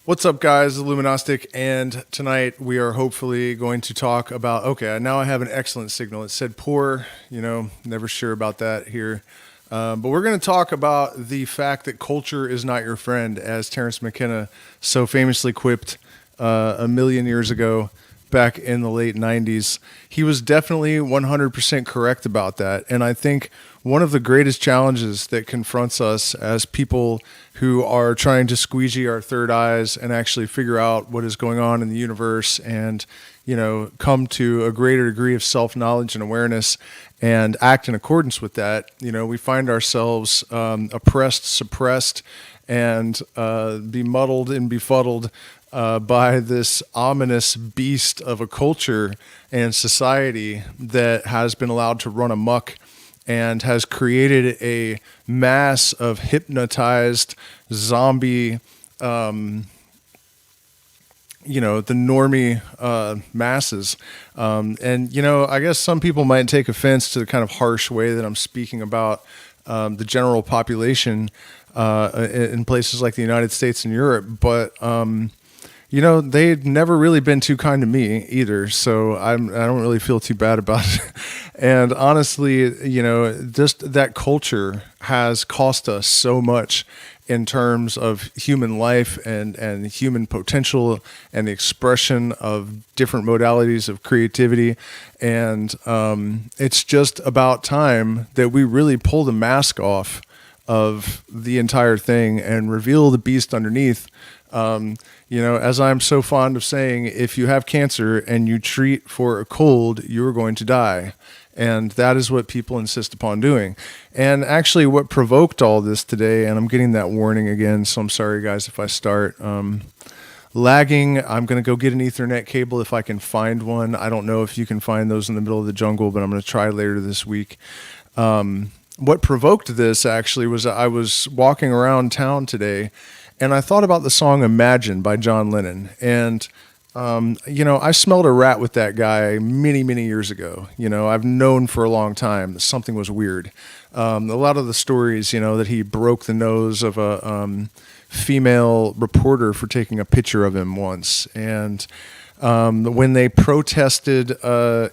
What's up, guys? Illuminostic, and tonight we are hopefully going to talk about. Okay, now I have an excellent signal. It said poor. Never sure about that here, but we're going to talk about the fact that culture is not your friend, as Terence McKenna so famously quipped a million years ago, back in the late '90s. He was definitely 100% correct about that, and I think one of the greatest challenges that confronts us as people who are trying to squeegee our third eyes and actually figure out what is going on in the universe and, come to a greater degree of self-knowledge and awareness and act in accordance with that. We find ourselves oppressed, suppressed, and bemuddled and befuddled by this ominous beast of a culture and society that has been allowed to run amok and has created a mass of hypnotized zombie, the normie masses. I guess some people might take offense to the kind of harsh way that I'm speaking about the general population in places like the United States and Europe, but they've never really been too kind to me either, so I don't really feel too bad about it. And honestly, just that culture has cost us so much in terms of human life and human potential and the expression of different modalities of creativity. And it's just about time that we really pull the mask off of the entire thing and reveal the beast underneath. As I'm so fond of saying, if you have cancer and you treat for a cold, you're going to die. And that is what people insist upon doing. And actually what provoked all this today, and I'm getting that warning again, so I'm sorry guys if I start lagging. I'm going to go get an Ethernet cable if I can find one. I don't know if you can find those in the middle of the jungle, but I'm going to try later this week. What provoked this actually was I was walking around town today and I thought about the song Imagine by John Lennon. And, I smelled a rat with that guy many, many years ago. I've known for a long time that something was weird. A lot of the stories, that he broke the nose of a female reporter for taking a picture of him once. And when they protested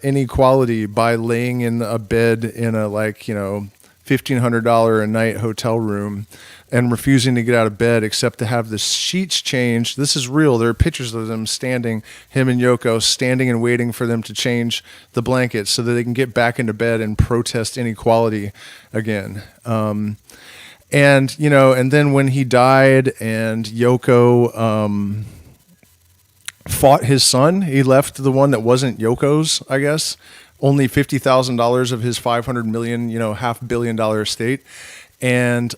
inequality by laying in a bed in a $1,500 a night hotel room and refusing to get out of bed except to have the sheets changed. This is real. There are pictures of them standing, him and Yoko, standing and waiting for them to change the blankets so that they can get back into bed and protest inequality again. And then when he died and Yoko fought his son, he left the one that wasn't Yoko's, I guess, only $50,000 of his $500 million, $500 million estate. And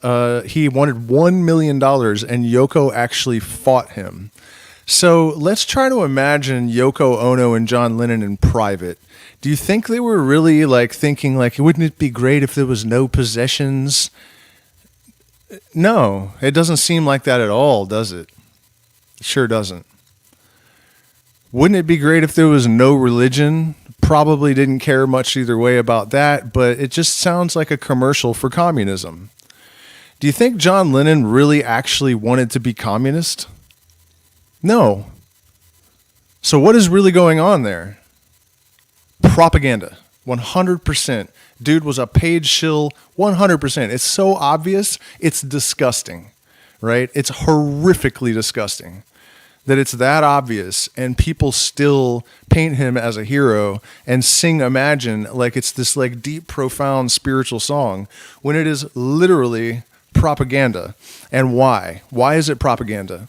he wanted $1 million, and Yoko actually fought him. So let's try to imagine Yoko Ono and John Lennon in private. Do you think they were really thinking wouldn't it be great if there was no possessions? No, it doesn't seem like that at all, does it? It sure doesn't. Wouldn't it be great if there was no religion? Probably didn't care much either way about that, but it just sounds like a commercial for communism. Do you think John Lennon really actually wanted to be communist? No. So what is really going on there? Propaganda. 100%. Dude was a paid shill. 100%. It's so obvious, it's disgusting, right? It's horrifically disgusting that it's that obvious, and people still paint him as a hero and sing Imagine like it's this deep, profound spiritual song when it is literally propaganda. And why? Why is it propaganda?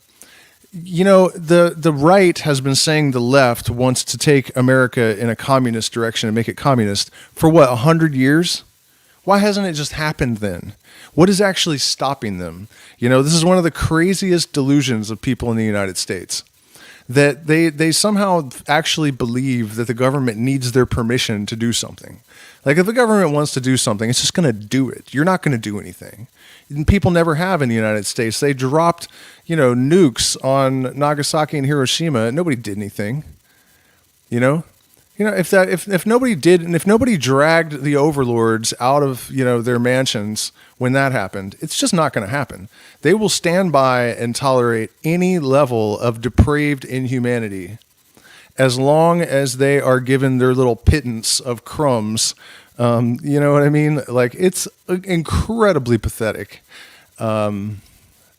The right has been saying the left wants to take America in a communist direction and make it communist for 100 years? Why hasn't it just happened then? What is actually stopping them? This is one of the craziest delusions of people in the United States, that they somehow actually believe that the government needs their permission to do something. If the government wants to do something, it's just going to do it. You're not going to do anything. And people never have in the United States. They dropped, nukes on Nagasaki and Hiroshima, and nobody did anything. if nobody did, and if nobody dragged the overlords out of, their mansions when that happened, it's just not going to happen. They will stand by and tolerate any level of depraved inhumanity as long as they are given their little pittance of crumbs. You know what I mean? Like, it's incredibly pathetic, and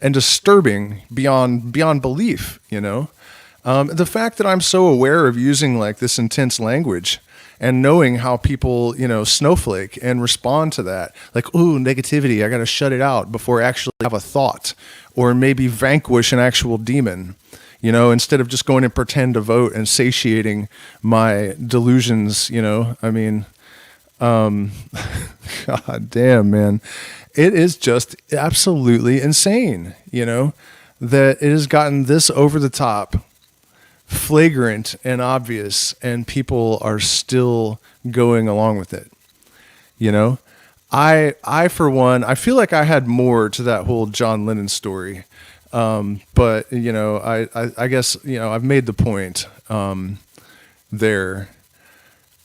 disturbing beyond belief, the fact that I'm so aware of using like this intense language and knowing how people, snowflake and respond to that. Like, ooh, negativity, I got to shut it out before I actually have a thought, or maybe vanquish an actual demon, instead of just going and pretend to vote and satiating my delusions, God damn, man. It is just absolutely insane, that it has gotten this over the top, flagrant and obvious, and people are still going along with it. I for one, I feel like I had more to that whole John Lennon story. But I guess, I've made the point, there.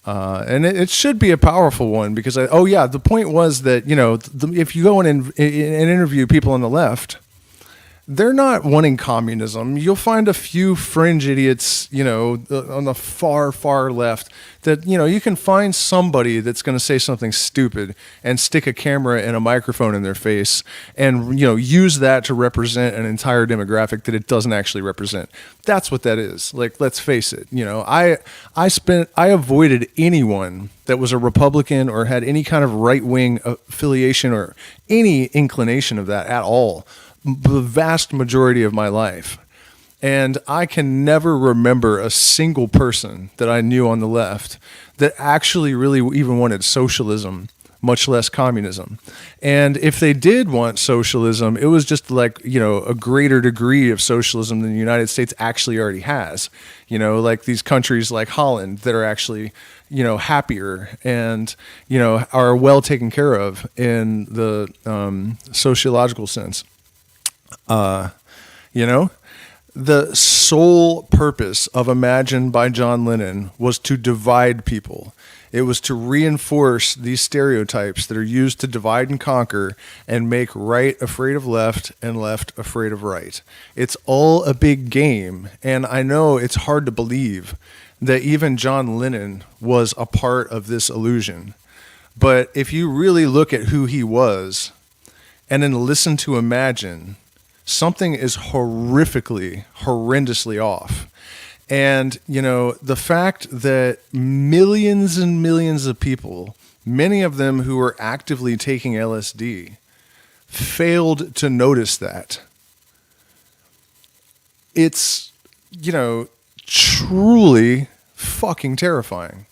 And it should be a powerful one, because the point was that, if you go in and interview people on the left, they're not wanting communism. You'll find a few fringe idiots, on the far, far left that, you can find somebody that's going to say something stupid and stick a camera and a microphone in their face and, use that to represent an entire demographic that it doesn't actually represent. That's what that is. Like, let's face it. I avoided anyone that was a Republican or had any kind of right-wing affiliation or any inclination of that at all, the vast majority of my life. And I can never remember a single person that I knew on the left that actually really even wanted socialism, much less communism. And if they did want socialism, it was just like, a greater degree of socialism than the United States actually already has. Like these countries like Holland that are actually, happier and, are well taken care of in the sociological sense. The sole purpose of Imagine by John Lennon was to divide people. It was to reinforce these stereotypes that are used to divide and conquer and make right afraid of left and left afraid of right. It's all a big game, and I know it's hard to believe that even John Lennon was a part of this illusion. But if you really look at who he was and then listen to Imagine, something is horrendously off. And, the fact that millions and millions of people, many of them who were actively taking LSD, failed to notice that, it's, truly fucking terrifying.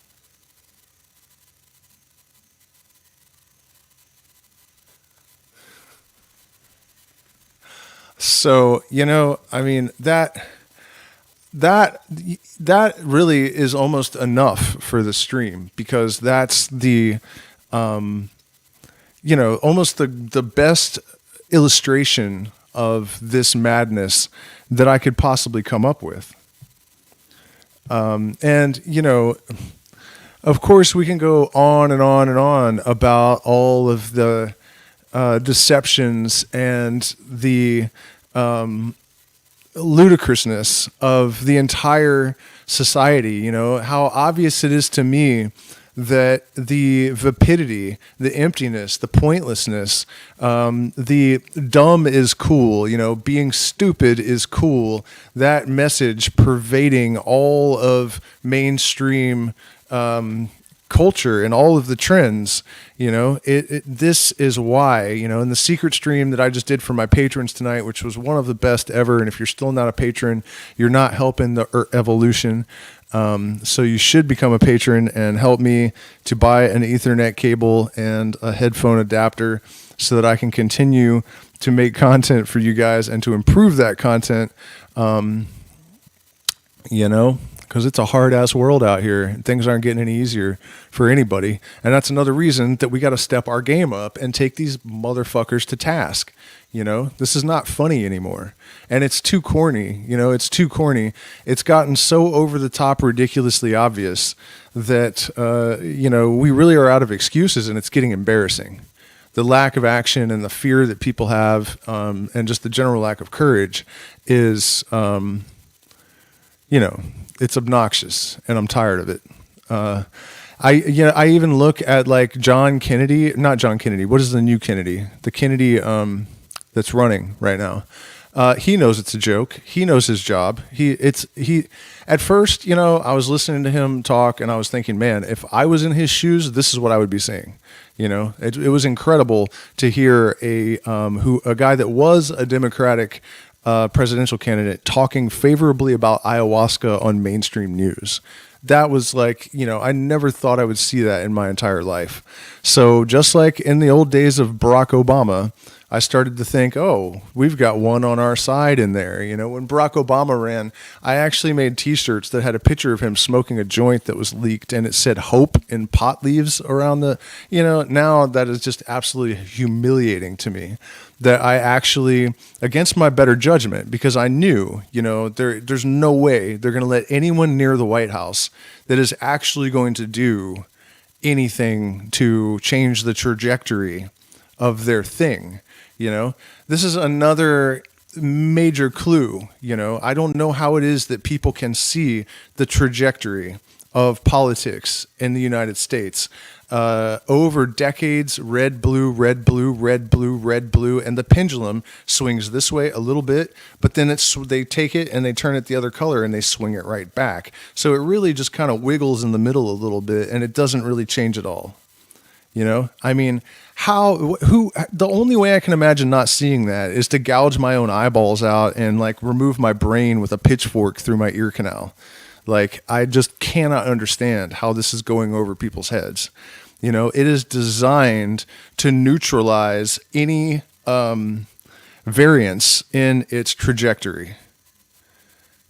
So, that really is almost enough for the stream, because that's the, almost the best illustration of this madness that I could possibly come up with. And, of course we can go on and on and on about all of the deceptions and the ludicrousness of the entire society. How obvious it is to me that the vapidity, the emptiness, the pointlessness, the dumb is cool, being stupid is cool, that message pervading all of mainstream culture and all of the trends, this is why, in the secret stream that I just did for my patrons tonight, which was one of the best ever. And if you're still not a patron, you're not helping the evolution. So you should become a patron and help me to buy an Ethernet cable and a headphone adapter so that I can continue to make content for you guys and to improve that content. because it's a hard ass world out here and things aren't getting any easier for anybody. And that's another reason that we got to step our game up and take these motherfuckers to task. You know, this is not funny anymore. And it's too corny. You know, it's too corny. It's gotten so over the top, ridiculously obvious that, you know, we really are out of excuses, and it's getting embarrassing. The lack of action and the fear that people have, and just the general lack of courage is, you know, it's obnoxious, and I'm tired of it. I even look at like not John Kennedy. What is the new Kennedy? The Kennedy, that's running right now. He knows it's a joke. He knows his job. At first, you know, I was listening to him talk and I was thinking, man, if I was in his shoes, this is what I would be saying. You know, it was incredible to hear a guy that was a Democratic presidential candidate talking favorably about ayahuasca on mainstream news. That was like, you know, I never thought I would see that in my entire life. So just like in the old days of Barack Obama, I started to think, oh, we've got one on our side in there. You know, when Barack Obama ran, I actually made T-shirts that had a picture of him smoking a joint that was leaked, and it said hope in pot leaves around the, you know, now that is just absolutely humiliating to me that I actually, against my better judgment, because I knew, you know, there's no way they're going to let anyone near the White House that is actually going to do anything to change the trajectory of their thing. You know, this is another major clue. You know, I don't know how it is that people can see the trajectory of politics in the United States over decades. Red, blue, red, blue, red, blue, red, blue, and the pendulum swings this way a little bit, but then they take it and they turn it the other color and they swing it right back. So it really just kind of wiggles in the middle a little bit, and it doesn't really change at all. You know, I mean, the only way I can imagine not seeing that is to gouge my own eyeballs out and like remove my brain with a pitchfork through my ear canal. Like, I just cannot understand how this is going over people's heads. You know, it is designed to neutralize any variance in its trajectory.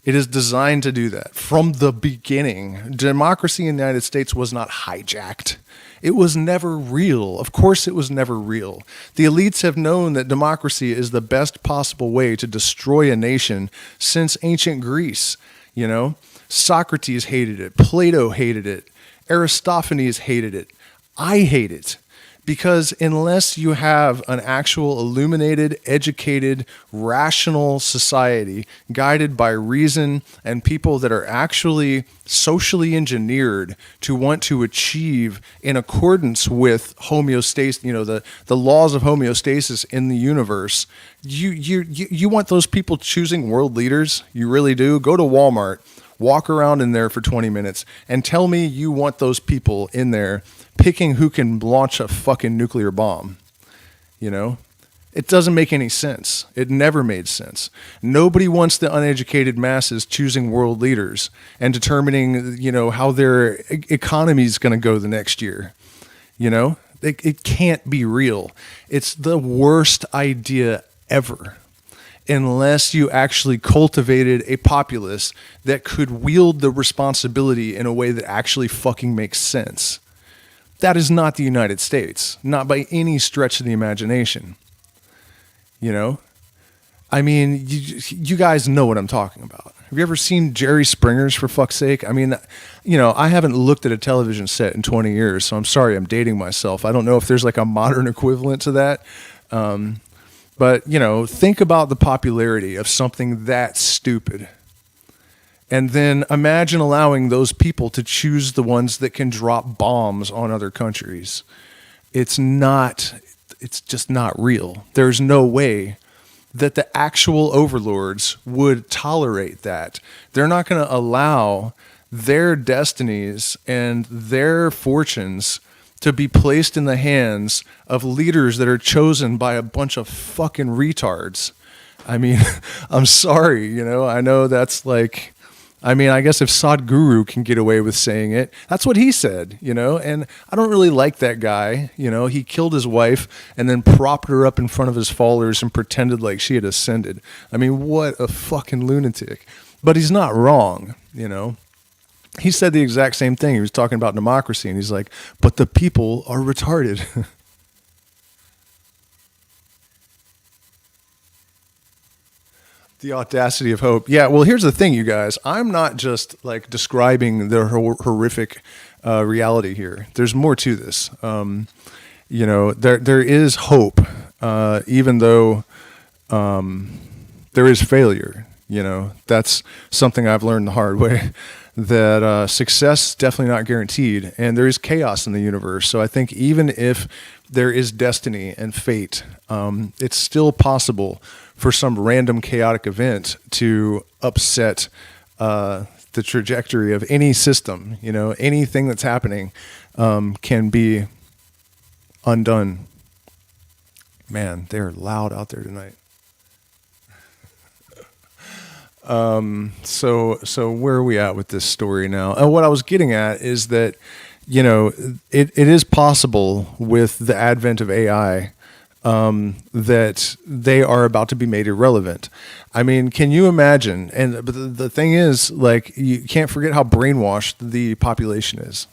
It is designed to do that from the beginning. Democracy in the United States was not hijacked. It was never real. Of course it was never real. The elites have known that democracy is the best possible way to destroy a nation since ancient Greece. You know, Socrates hated it. Plato hated it. Aristophanes hated it. I hate it. Because unless you have an actual illuminated, educated, rational society guided by reason and people that are actually socially engineered to want to achieve in accordance with homeostasis, you know, the laws of homeostasis in the universe, you want those people choosing world leaders? You really do? Go to Walmart, walk around in there for 20 minutes and tell me you want those people in there picking who can launch a fucking nuclear bomb. You know, it doesn't make any sense. It never made sense. Nobody wants the uneducated masses choosing world leaders and determining, you know, how their economy is going to go the next year. You know, it can't be real. It's the worst idea ever. Unless you actually cultivated a populace that could wield the responsibility in a way that actually fucking makes sense. That is not the United States, not by any stretch of the imagination. You know? I mean, you guys know what I'm talking about. Have you ever seen Jerry Springer's, for fuck's sake? I mean, you know, I haven't looked at a television set in 20 years, so I'm sorry, I'm dating myself. I don't know if there's like a modern equivalent to that. But, you know, think about the popularity of something that stupid. And then imagine allowing those people to choose the ones that can drop bombs on other countries. It's just not real. There's no way that the actual overlords would tolerate that. They're not going to allow their destinies and their fortunes to be placed in the hands of leaders that are chosen by a bunch of fucking retards. I mean, I'm sorry, you know, I know that's like, I mean, I guess if Sadhguru can get away with saying it, that's what he said, you know, and I don't really like that guy. You know, he killed his wife and then propped her up in front of his followers and pretended like she had ascended. I mean, what a fucking lunatic. But he's not wrong, you know. He said the exact same thing. He was talking about democracy, and he's like, but the people are retarded. The audacity of hope. Yeah, well, here's the thing, you guys. I'm not just like describing the horrific reality here. There's more to this. There is hope, even though there is failure. That's something I've learned the hard way. That success is definitely not guaranteed, and there is chaos in the universe. So I think even if there is destiny and fate, it's still possible for some random chaotic event to upset the trajectory of any system. Anything that's happening can be undone. Man, they're loud out there tonight. So where are we at with this story now? And what I was getting at is that, it is possible with the advent of AI, that they are about to be made irrelevant. I mean, can you imagine? And but the thing is, like, you can't forget how brainwashed the population is.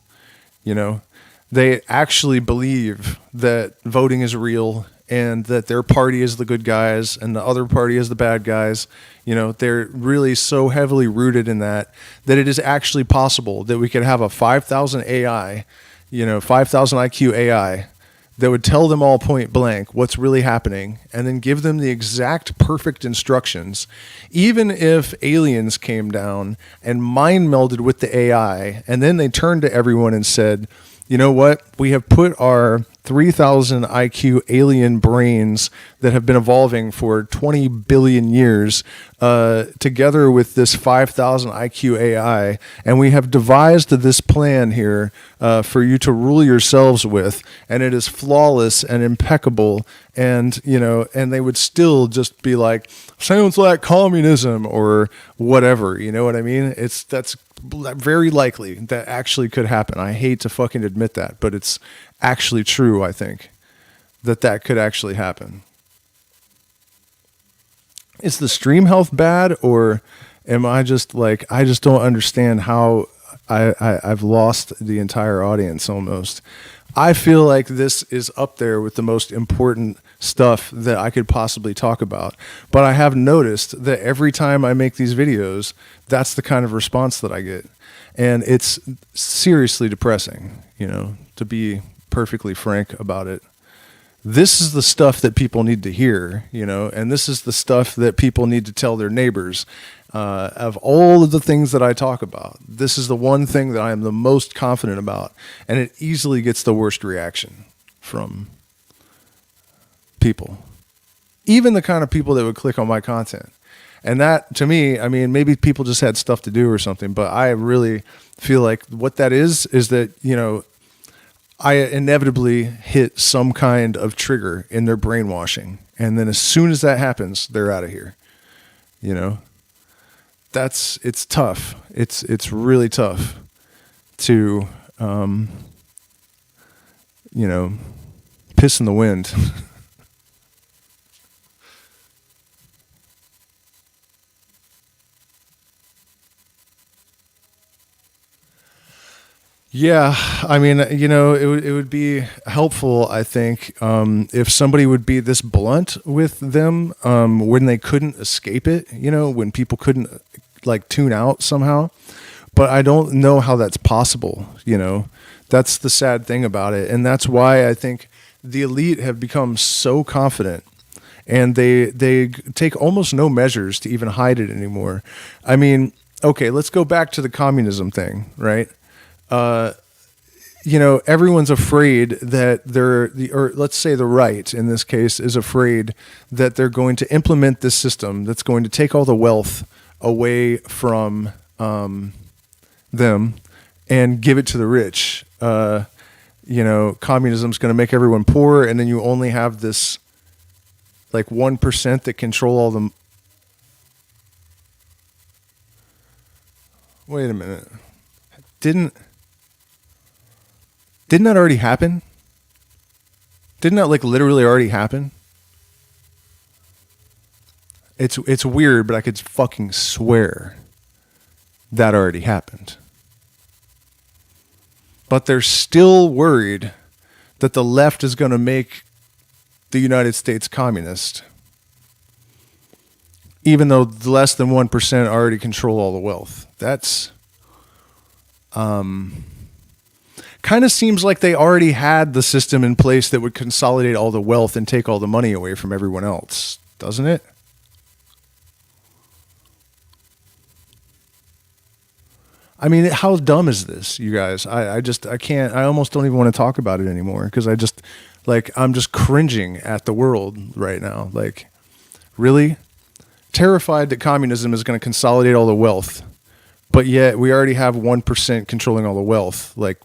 They actually believe that voting is real and that their party is the good guys and the other party is the bad guys. They're really so heavily rooted in that it is actually possible that we could have a 5,000 AI, 5,000 IQ AI that would tell them all point blank what's really happening and then give them the exact perfect instructions. Even if aliens came down and mind melded with the AI and then they turned to everyone and said, you know what? We have put our 3,000 IQ alien brains that have been evolving for 20 billion years together with this 5,000 IQ AI, and we have devised this plan here for you to rule yourselves with, and it is flawless and impeccable, and and they would still just be like, sounds like communism or whatever. You know what I mean? That's very likely that actually could happen. I hate to fucking admit that, but it's actually true. I think that could actually happen. Is the stream health bad, or am I just like, I just don't understand how I've lost the entire audience almost. I feel like this is up there with the most important stuff that I could possibly talk about. But I have noticed that every time I make these videos, that's the kind of response that I get. And it's seriously depressing, to be perfectly frank about it. This is the stuff that people need to hear, and this is the stuff that people need to tell their neighbors. Of all of the things that I talk about, this is the one thing that I am the most confident about, and it easily gets the worst reaction from people, even the kind of people that would click on my content. And that, to me, I mean, maybe people just had stuff to do or something, but I really feel like what that is that, I inevitably hit some kind of trigger in their brainwashing. And then as soon as that happens, they're out of here. It's tough. It's really tough to, piss in the wind. Yeah, I mean, it would be helpful, I think, if somebody would be this blunt with them when they couldn't escape it, when people couldn't like tune out somehow. But I don't know how that's possible, That's the sad thing about it. And that's why I think the elite have become so confident, and they take almost no measures to even hide it anymore. I mean, okay, let's go back to the communism thing, right? Everyone's afraid that or let's say the right in this case is afraid that they're going to implement this system that's going to take all the wealth away from them and give it to the rich. Communism's going to make everyone poor, and then you only have this like 1% that control all the. Wait a minute. Didn't that already happen? Didn't that like literally already happen? It's weird, but I could fucking swear that already happened. but they're still worried that the left is going to make the United States communist, even though less than 1% already control all the wealth. That's kind of seems like they already had the system in place that would consolidate all the wealth and take all the money away from everyone else, doesn't it? I mean, how dumb is this, you guys? I can't, I almost don't even want to talk about it anymore because I'm just cringing at the world right now. Like, really? Terrified that communism is going to consolidate all the wealth, but yet we already have 1% controlling all the wealth. Like,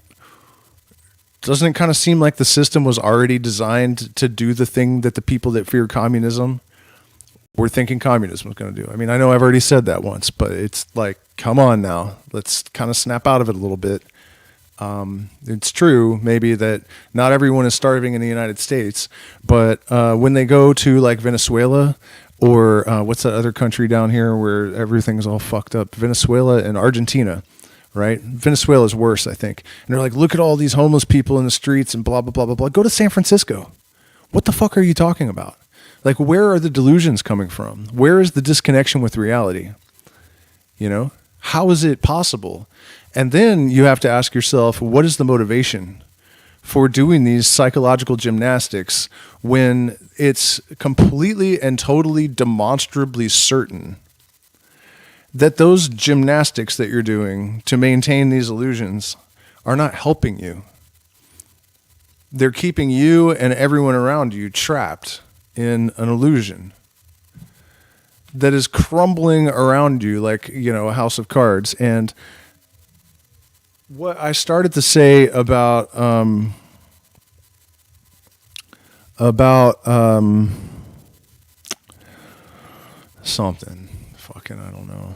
doesn't it kind of seem like the system was already designed to do the thing that the people that fear communism were thinking communism was going to do? I mean, I know I've already said that once, but it's like, come on now, let's kind of snap out of it a little bit. It's true maybe that not everyone is starving in the United States, but when they go to like Venezuela or what's that other country down here where everything's all fucked up? Venezuela and Argentina, right? Venezuela is worse, I think. And they're like, look at all these homeless people in the streets and blah, blah, blah, blah, blah. Go to San Francisco. What the fuck are you talking about? Like, where are the delusions coming from? Where is the disconnection with reality? You know, how is it possible? And then you have to ask yourself, what is the motivation for doing these psychological gymnastics when it's completely and totally demonstrably certain that those gymnastics that you're doing to maintain these illusions are not helping you? They're keeping you and everyone around you trapped in an illusion that is crumbling around you like, you know, a house of cards. And what I started to say about something, fucking, I don't know.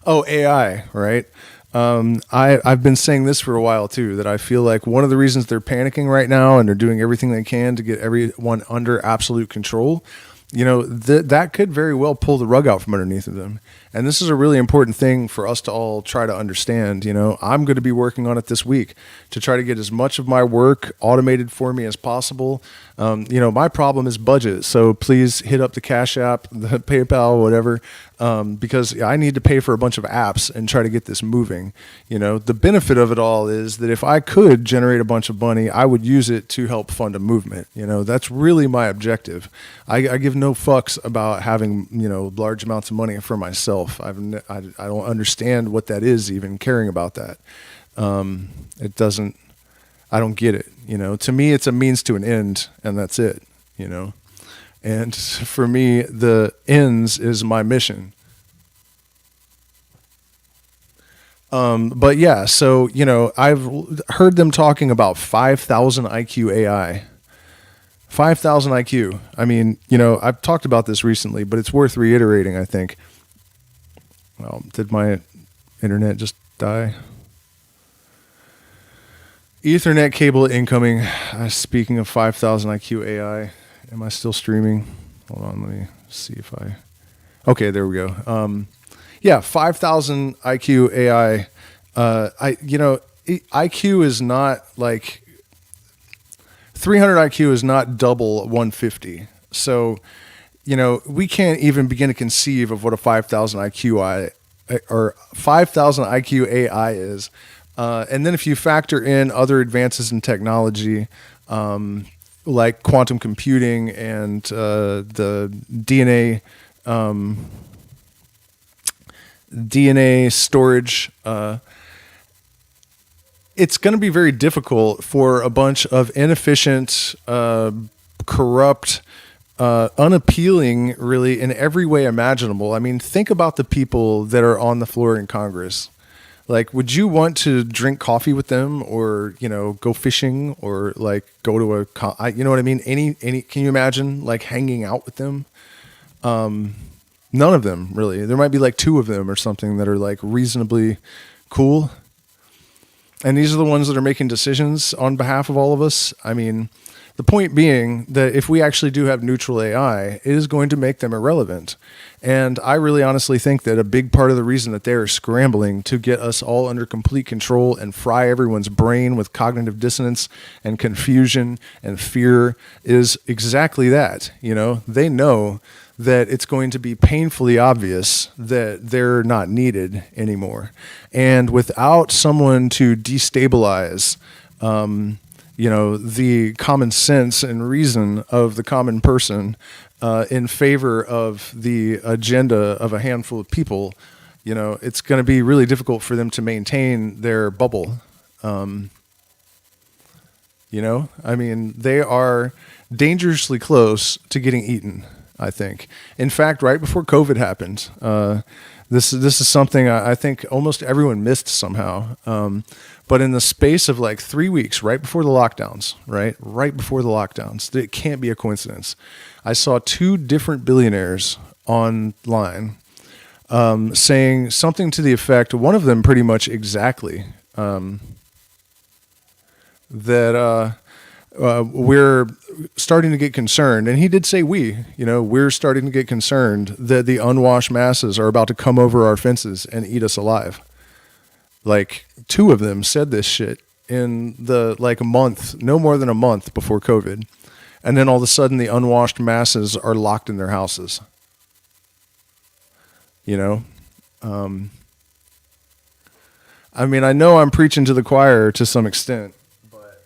Oh, AI, right? I've been saying this for a while too, that I feel like one of the reasons they're panicking right now and they're doing everything they can to get everyone under absolute control, you know, that could very well pull the rug out from underneath of them. And this is a really important thing for us to all try to understand. You know, I'm going to be working on it this week to try to get as much of my work automated for me as possible. You know, my problem is budget. So please hit up the Cash App, the PayPal, whatever, because I need to pay for a bunch of apps and try to get this moving. You know, the benefit of it all is that if I could generate a bunch of money, I would use it to help fund a movement. You know, that's really my objective. I give no fucks about having, you know, large amounts of money for myself. I don't understand what that is, even caring about that. It doesn't, I don't get it. You know, to me, it's a means to an end, and that's it, you know. And for me, the ends is my mission. But yeah, so, you know, I've heard them talking about 5,000 IQ AI. 5,000 IQ. I mean, you know, I've talked about this recently, but it's worth reiterating, I think. Well, did my internet just die? Ethernet cable incoming. Speaking of 5,000 IQ AI, am I still streaming? Hold on, let me see if I... Okay, there we go. Yeah, 5,000 IQ AI. IQ is not like... 300 IQ is not double 150. So, you know, we can't even begin to conceive of what a 5,000 IQ or 5,000 IQ AI is. And then if you factor in other advances in technology, like quantum computing and the DNA storage, it's going to be very difficult for a bunch of inefficient, corrupt, unappealing, really, in every way imaginable. I mean, think about the people that are on the floor in Congress. Like, would you want to drink coffee with them, or, you know, go fishing, or like go to you know what I mean? Any, can you imagine like hanging out with them? None of them, really. There might be like 2 of them or something that are like reasonably cool. And these are the ones that are making decisions on behalf of all of us. I mean, The point being that if we actually do have neutral AI, it is going to make them irrelevant. And I really honestly think that a big part of the reason that they are scrambling to get us all under complete control and fry everyone's brain with cognitive dissonance and confusion and fear is exactly that. You know, they know that it's going to be painfully obvious that they're not needed anymore. And without someone to destabilize, the common sense and reason of the common person in favor of the agenda of a handful of people, it's going to be really difficult for them to maintain their bubble. I mean, they are dangerously close to getting eaten, I think. In fact, right before COVID happened, this is something I think almost everyone missed somehow. But in the space of like 3 weeks, right before the lockdowns, it can't be a coincidence. I saw 2 different billionaires online saying something to the effect, one of them pretty much exactly, that we're starting to get concerned, and he did say we're starting to get concerned that the unwashed masses are about to come over our fences and eat us alive. Like 2 of them said this shit in the a month, no more than a month before COVID. And then all of a sudden the unwashed masses are locked in their houses. I mean, I know I'm preaching to the choir to some extent, but,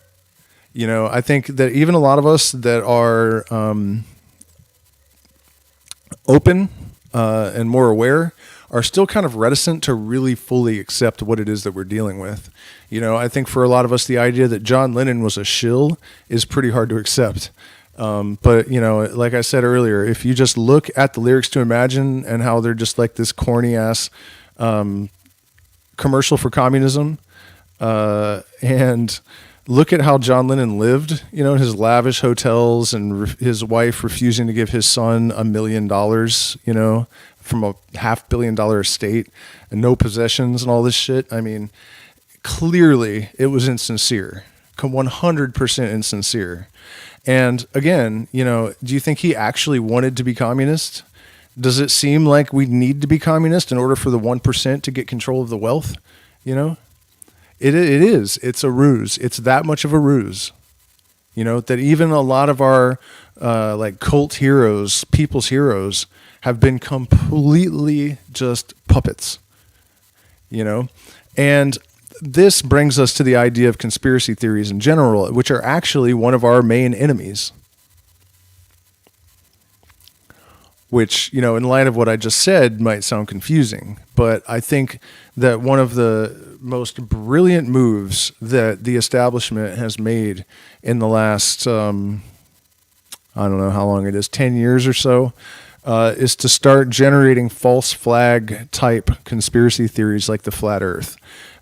I think that even a lot of us that are open and more aware are still kind of reticent to really fully accept what it is that we're dealing with. I think for a lot of us, the idea that John Lennon was a shill is pretty hard to accept. But, like I said earlier, if you just look at the lyrics to Imagine and how they're just like this corny ass commercial for communism, and look at how John Lennon lived, his lavish hotels and his wife refusing to give his son $1 million, from a $500 million estate and no possessions and all this shit. I mean, clearly it was insincere, 100% insincere. And again, do you think he actually wanted to be communist? Does it seem like we need to be communist in order for the 1% to get control of the wealth? It is. It's a ruse. It's that much of a ruse. That even a lot of our cult heroes, people's heroes, have been completely just puppets. And this brings us to the idea of conspiracy theories in general, which are actually one of our main enemies. Which, in light of what I just said, might sound confusing. But I think that one of the most brilliant moves that the establishment has made in the last, I don't know how long it is, 10 years or so, is to start generating false flag type conspiracy theories like the flat earth.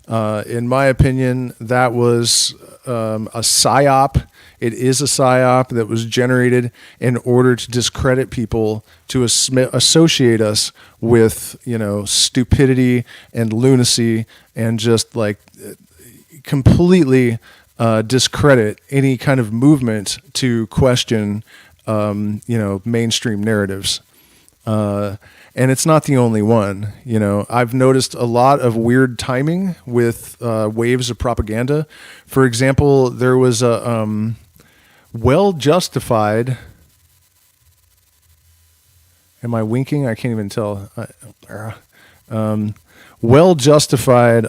In my opinion, that was a psyop. It is a psyop that was generated in order to discredit people, to associate us with, stupidity and lunacy, and just completely discredit any kind of movement to question, mainstream narratives. And it's not the only one. I've noticed a lot of weird timing with waves of propaganda. For example, there was a well-justified... Am I winking? I can't even tell. Well-justified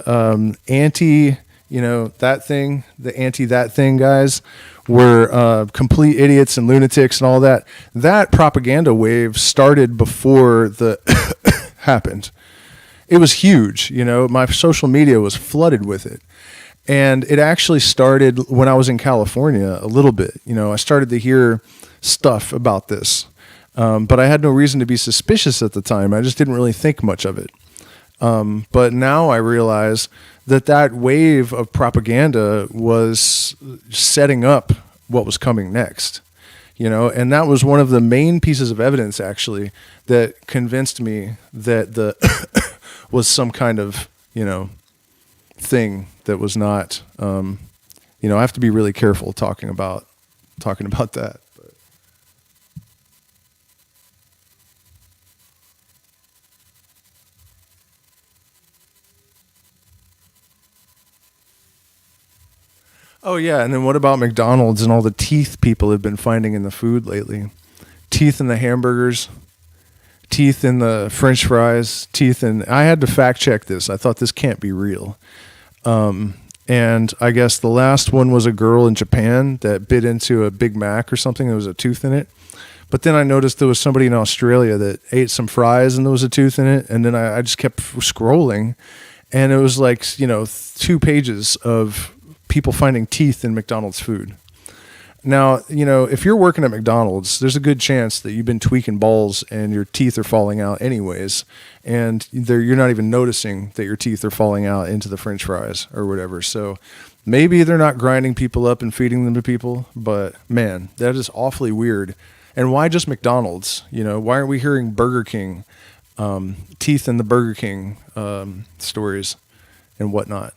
anti, that thing, the anti-that thing guys were complete idiots and lunatics and all that. That propaganda wave started before the happened. It was huge. My social media was flooded with it. And it actually started when I was in California a little bit. I started to hear stuff about this. But I had no reason to be suspicious at the time. I just didn't really think much of it. But now I realize that wave of propaganda was setting up what was coming next. And that was one of the main pieces of evidence, actually, that convinced me that the was some kind of, thing that was not, I have to be really careful talking about talking about that. Oh yeah, and then what about McDonald's and all the teeth people have been finding in the food lately? Teeth in the hamburgers, teeth in the French fries, teeth in. I had to fact check this. I thought this can't be real. And I guess the last one was a girl in Japan that bit into a Big Mac or something. There was a tooth in it. But then I noticed there was somebody in Australia that ate some fries and there was a tooth in it. And then I just kept scrolling, and it was like 2 pages of people finding teeth in McDonald's food. Now, if you're working at McDonald's, there's a good chance that you've been tweaking balls and your teeth are falling out anyways, and you're not even noticing that your teeth are falling out into the French fries or whatever. So maybe they're not grinding people up and feeding them to people, but man, that is awfully weird. And why just McDonald's? Why aren't we hearing Burger King, teeth in the Burger King stories and whatnot?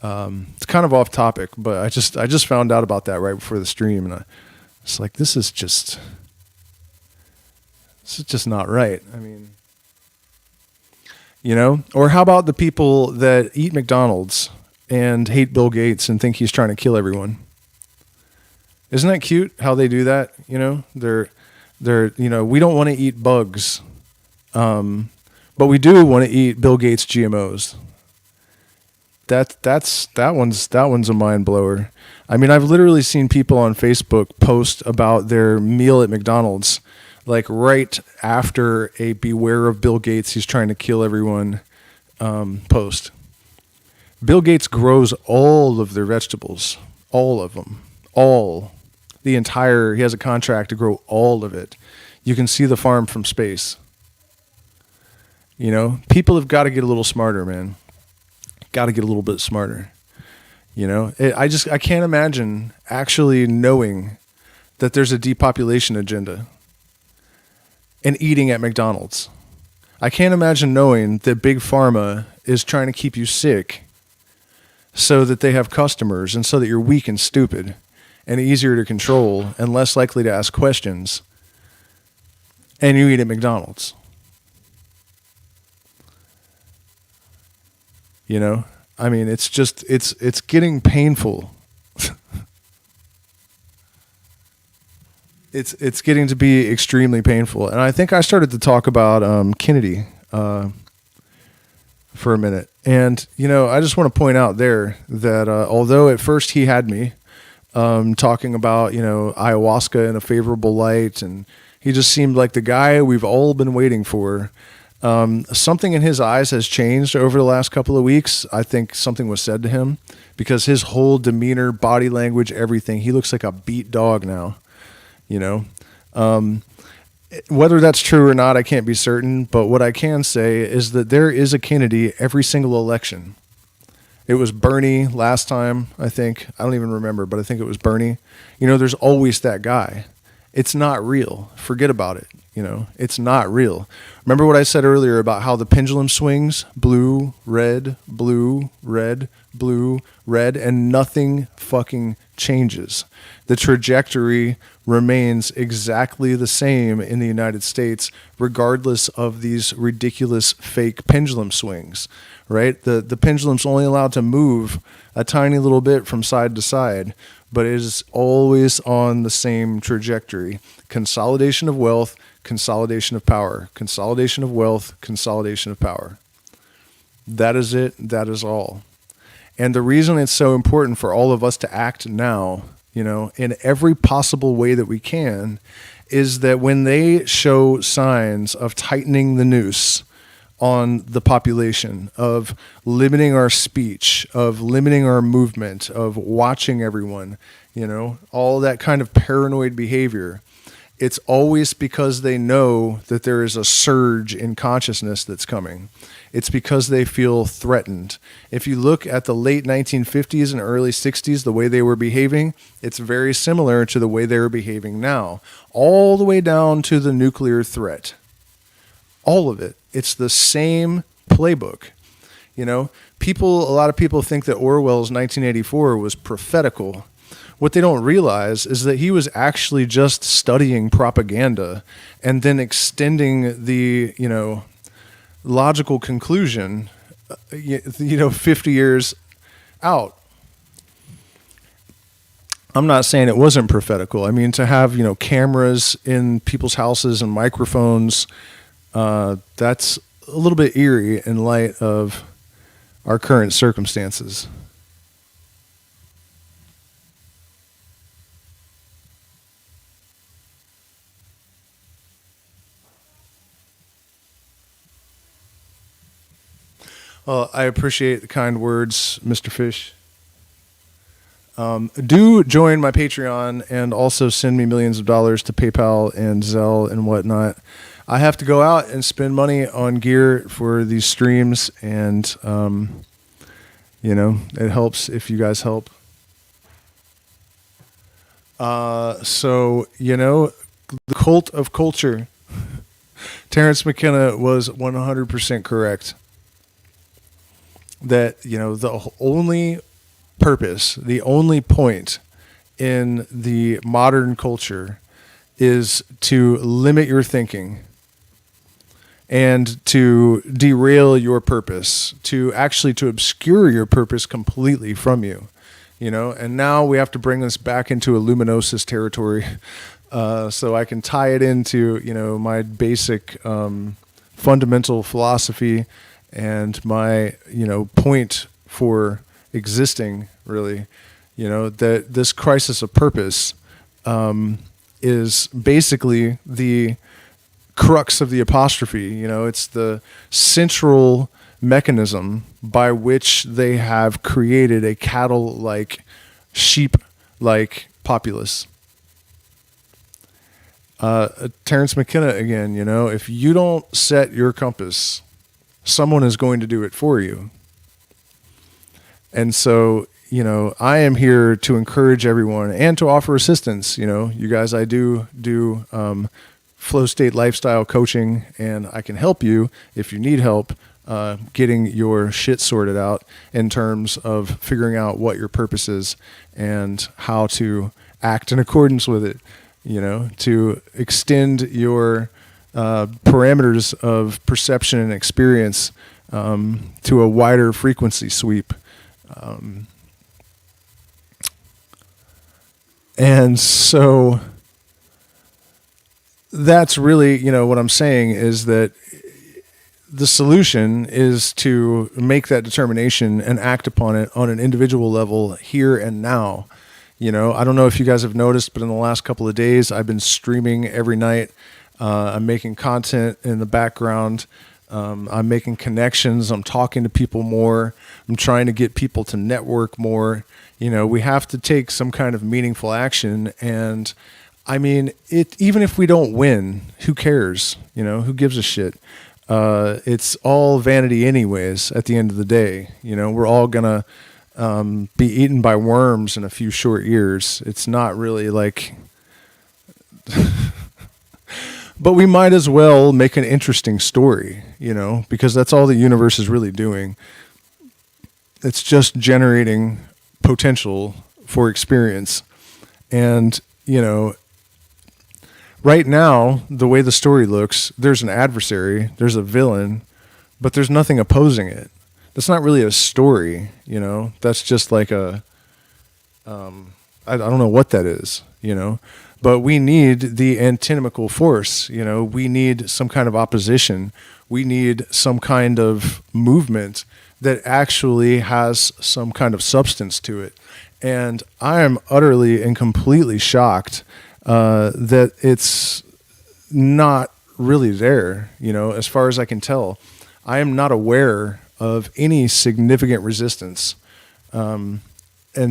It's kind of off topic, but I just found out about that right before the stream, and it's like this is just not right. I mean, or how about the people that eat McDonald's and hate Bill Gates and think he's trying to kill everyone? Isn't that cute how they do that? They're we don't want to eat bugs, but we do want to eat Bill Gates GMOs. That one's a mind blower. I mean, I've literally seen people on Facebook post about their meal at McDonald's, like right after a "Beware of Bill Gates, he's trying to kill everyone" post. Bill Gates grows all of their vegetables, all of them, he has a contract to grow all of it. You can see the farm from space. People have got to get a little smarter, man. Got to get a little bit smarter. I can't imagine actually knowing that there's a depopulation agenda and eating at McDonald's. I can't imagine knowing that Big Pharma is trying to keep you sick so that they have customers and so that you're weak and stupid and easier to control and less likely to ask questions, and you eat at McDonald's. I mean, it's getting painful. It's getting to be extremely painful. And I think I started to talk about Kennedy for a minute. And, I just want to point out there that although at first he had me talking about, ayahuasca in a favorable light, and he just seemed like the guy we've all been waiting for, something in his eyes has changed over the last couple of weeks. I think something was said to him because his whole demeanor, body language, everything, he looks like a beat dog now, whether that's true or not, I can't be certain. But what I can say is that there is a Kennedy every single election. It was Bernie last time, I think. I don't even remember, but I think it was Bernie. There's always that guy. It's not real. Forget about it. It's not real. Remember what I said earlier about how the pendulum swings? Blue, red, blue, red, blue, red, and nothing fucking changes. The trajectory remains exactly the same in the United States, regardless of these ridiculous fake pendulum swings, right? The pendulum's only allowed to move a tiny little bit from side to side, but it is always on the same trajectory. Consolidation of wealth, consolidation of power, consolidation of wealth, consolidation of power. That is it. That is all. And the reason it's so important for all of us to act now, in every possible way that we can, is that when they show signs of tightening the noose on the population, of limiting our speech, of limiting our movement, of watching everyone, all that kind of paranoid behavior, it's always because they know that there is a surge in consciousness that's coming. It's because they feel threatened. If you look at the late 1950s and early 60s, the way they were behaving, it's very similar to the way they are behaving now, all the way down to the nuclear threat. All of it. It's the same playbook. A lot of people think that Orwell's 1984 was prophetical. what they don't realize is that he was actually just studying propaganda and then extending the, logical conclusion, 50 years out. I'm not saying it wasn't prophetical. I mean, to have, cameras in people's houses and microphones, that's a little bit eerie in light of our current circumstances. Well, I appreciate the kind words, Mr. Fish. Do join my Patreon and also send me millions of dollars to PayPal and Zelle and whatnot. I have to go out and spend money on gear for these streams, and, it helps if you guys help. The cult of culture. Terrence McKenna was 100% correct. That, the only purpose, the only point in the modern culture is to limit your thinking and to derail your purpose, to obscure your purpose completely from you, and now we have to bring this back into a luminosis territory, so I can tie it into, my basic, fundamental philosophy and my, point for existing, really, that this crisis of purpose is basically the crux of the apostrophe. It's the central mechanism by which they have created a cattle-like, sheep-like populace. Terrence McKenna again, if you don't set your compass, someone is going to do it for you. And so, I am here to encourage everyone and to offer assistance. You guys, I do flow state lifestyle coaching, and I can help you if you need help getting your shit sorted out in terms of figuring out what your purpose is and how to act in accordance with it, to extend your parameters of perception and experience to a wider frequency sweep. And so that's really, what I'm saying is that the solution is to make that determination and act upon it on an individual level here and now. I don't know if you guys have noticed, but in the last couple of days, I've been streaming every night. I'm making content in the background. I'm making connections. I'm talking to people more. I'm trying to get people to network more. We have to take some kind of meaningful action. And I mean, even if we don't win, who cares? Who gives a shit? It's all vanity anyways at the end of the day. We're all going to be eaten by worms in a few short years. It's not really like... But we might as well make an interesting story, because that's all the universe is really doing. It's just generating potential for experience. And, right now, the way the story looks, there's an adversary, there's a villain, but there's nothing opposing it. That's not really a story, That's just like I don't know what that is, But we need the antinomical force, we need some kind of opposition. We need some kind of movement that actually has some kind of substance to it. And I am utterly and completely shocked that it's not really there, as far as I can tell. I am not aware of any significant resistance, and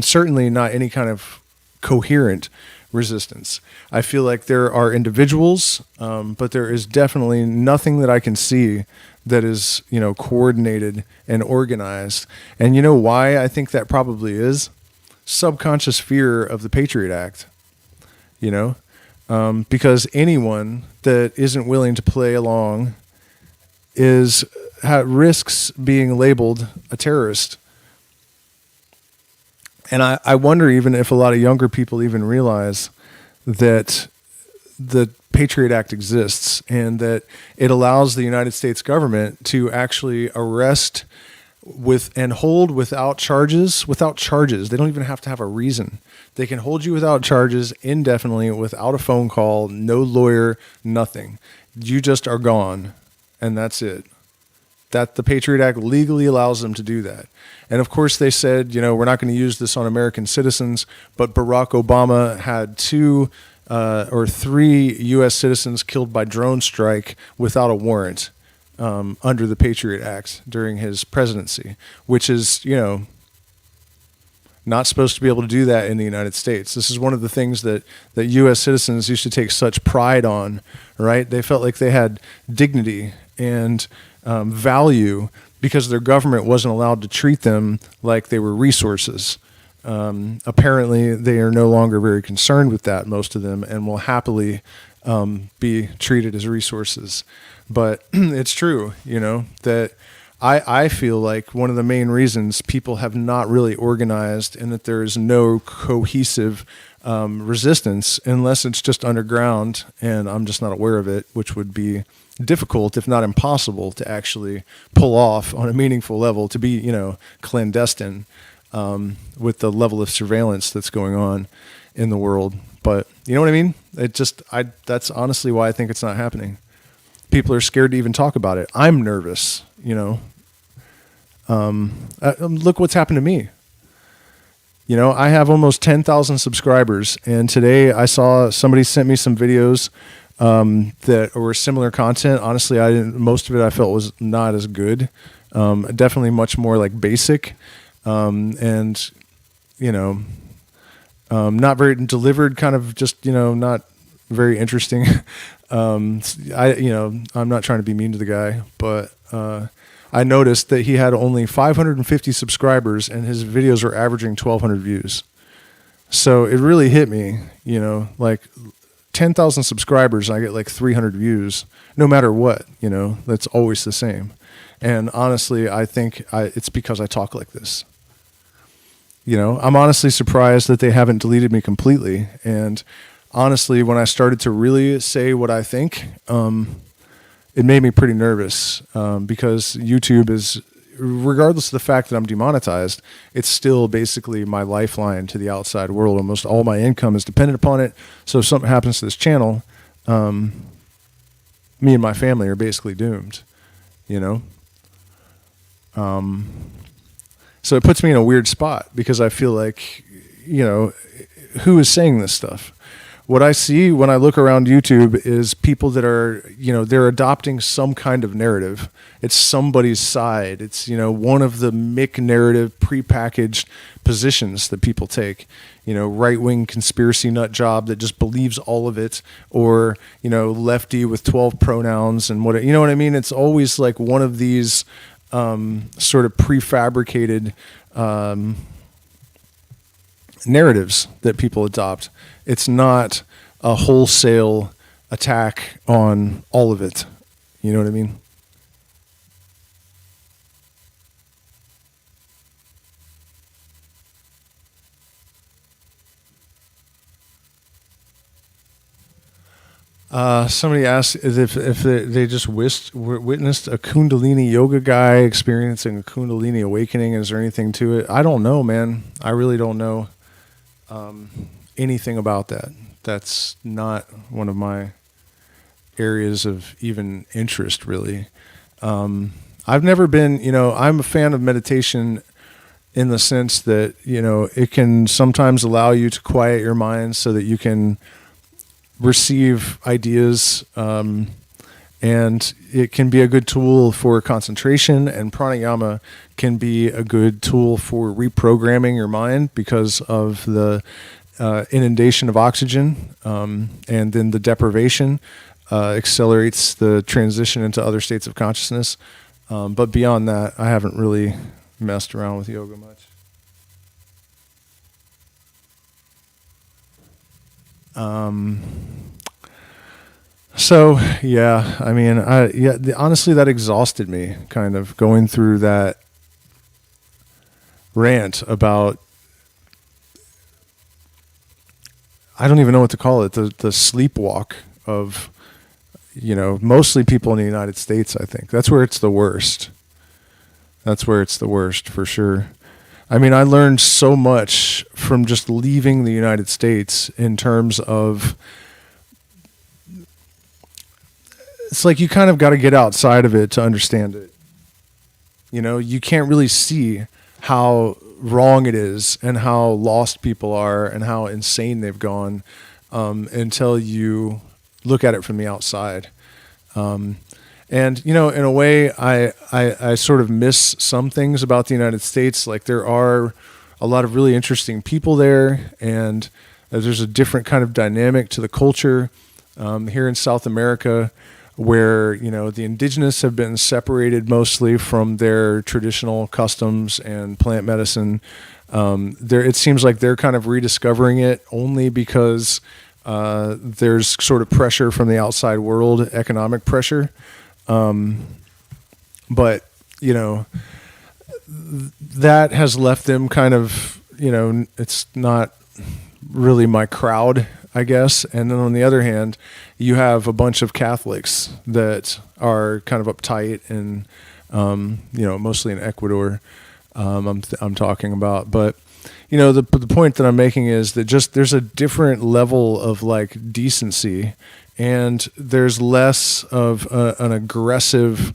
certainly not any kind of coherent resistance. I feel like there are individuals, but there is definitely nothing that I can see that is, coordinated and organized. And you know why I think that probably is? Subconscious fear of the Patriot Act, because anyone that isn't willing to play along risks being labeled a terrorist. And I wonder even if a lot of younger people even realize that the Patriot Act exists and that it allows the United States government to actually arrest with and hold without charges. Without charges, they don't even have to have a reason. They can hold you without charges indefinitely, without a phone call, no lawyer, nothing. You just are gone, and that's it. That the Patriot Act legally allows them to do that. And of course they said, we're not going to use this on American citizens, but Barack Obama had 2 or 3 U.S. citizens killed by drone strike without a warrant under the Patriot Act during his presidency, which is, not supposed to be able to do that in the United States. This is one of the things that U.S. citizens used to take such pride on, right? They felt like they had dignity and value because their government wasn't allowed to treat them like they were resources. Apparently, they are no longer very concerned with that, most of them, and will happily be treated as resources. But it's true, that I feel like one of the main reasons people have not really organized and that there is no cohesive resistance unless it's just underground and I'm just not aware of it, which would be difficult, if not impossible, to actually pull off on a meaningful level, to be, clandestine with the level of surveillance that's going on in the world. But you know what I mean? That's honestly why I think it's not happening. People are scared to even talk about it. I'm nervous, look what's happened to me. I have almost 10,000 subscribers, and today I saw somebody sent me some videos that were similar content. Honestly, most of it I felt was not as good. Definitely much more like basic, and not very delivered, kind of just not very interesting. I'm not trying to be mean to the guy, but I noticed that he had only 550 subscribers and his videos were averaging 1,200 views. So it really hit me, like 10,000 subscribers, I get like 300 views, no matter what, that's always the same. And honestly, I think it's because I talk like this. I'm honestly surprised that they haven't deleted me completely. And honestly, when I started to really say what I think, it made me pretty nervous because YouTube is, regardless of the fact that I'm demonetized, it's still basically my lifeline to the outside world. Almost all my income is dependent upon it. So if something happens to this channel, me and my family are basically doomed, So it puts me in a weird spot because I feel like, who is saying this stuff? What I see when I look around YouTube is people that are, they're adopting some kind of narrative. It's somebody's side. It's, one of the Mick narrative prepackaged positions that people take, right-wing conspiracy nut job that just believes all of it, or, lefty with 12 pronouns and what, you know what I mean? It's always like one of these sort of prefabricated narratives that people adopt. It's not a wholesale attack on all of it. You know what I mean? Somebody asked if they just witnessed a Kundalini yoga guy experiencing a Kundalini awakening. Is there anything to it? I don't know, man. I really don't know anything about that. That's not one of my areas of even interest, really. I've never been, I'm a fan of meditation in the sense that, it can sometimes allow you to quiet your mind so that you can receive ideas, and it can be a good tool for concentration, and pranayama can be a good tool for reprogramming your mind because of the inundation of oxygen, and then the deprivation accelerates the transition into other states of consciousness. But beyond that, I haven't really messed around with yoga much. So yeah, I mean, honestly, that exhausted me, kind of going through that rant about I don't even know what to call it, the sleepwalk of, mostly people in the United States. I think that's where it's the worst. That's where it's the worst for sure. I mean, I learned so much from just leaving the United States in terms of, it's like you kind of got to get outside of it to understand it. You can't really see how wrong it is and how lost people are and how insane they've gone until you look at it from the outside. And, in a way, I sort of miss some things about the United States. Like there are a lot of really interesting people there, and there's a different kind of dynamic to the culture here in South America, where, the indigenous have been separated mostly from their traditional customs and plant medicine. It seems like they're kind of rediscovering it only because there's sort of pressure from the outside world, economic pressure. But, that has left them kind of, it's not really my crowd, I guess. And then on the other hand, you have a bunch of Catholics that are kind of uptight and, mostly in Ecuador, I'm talking about. But, the point that I'm making is that just there's a different level of like decency, and there's less of an aggressive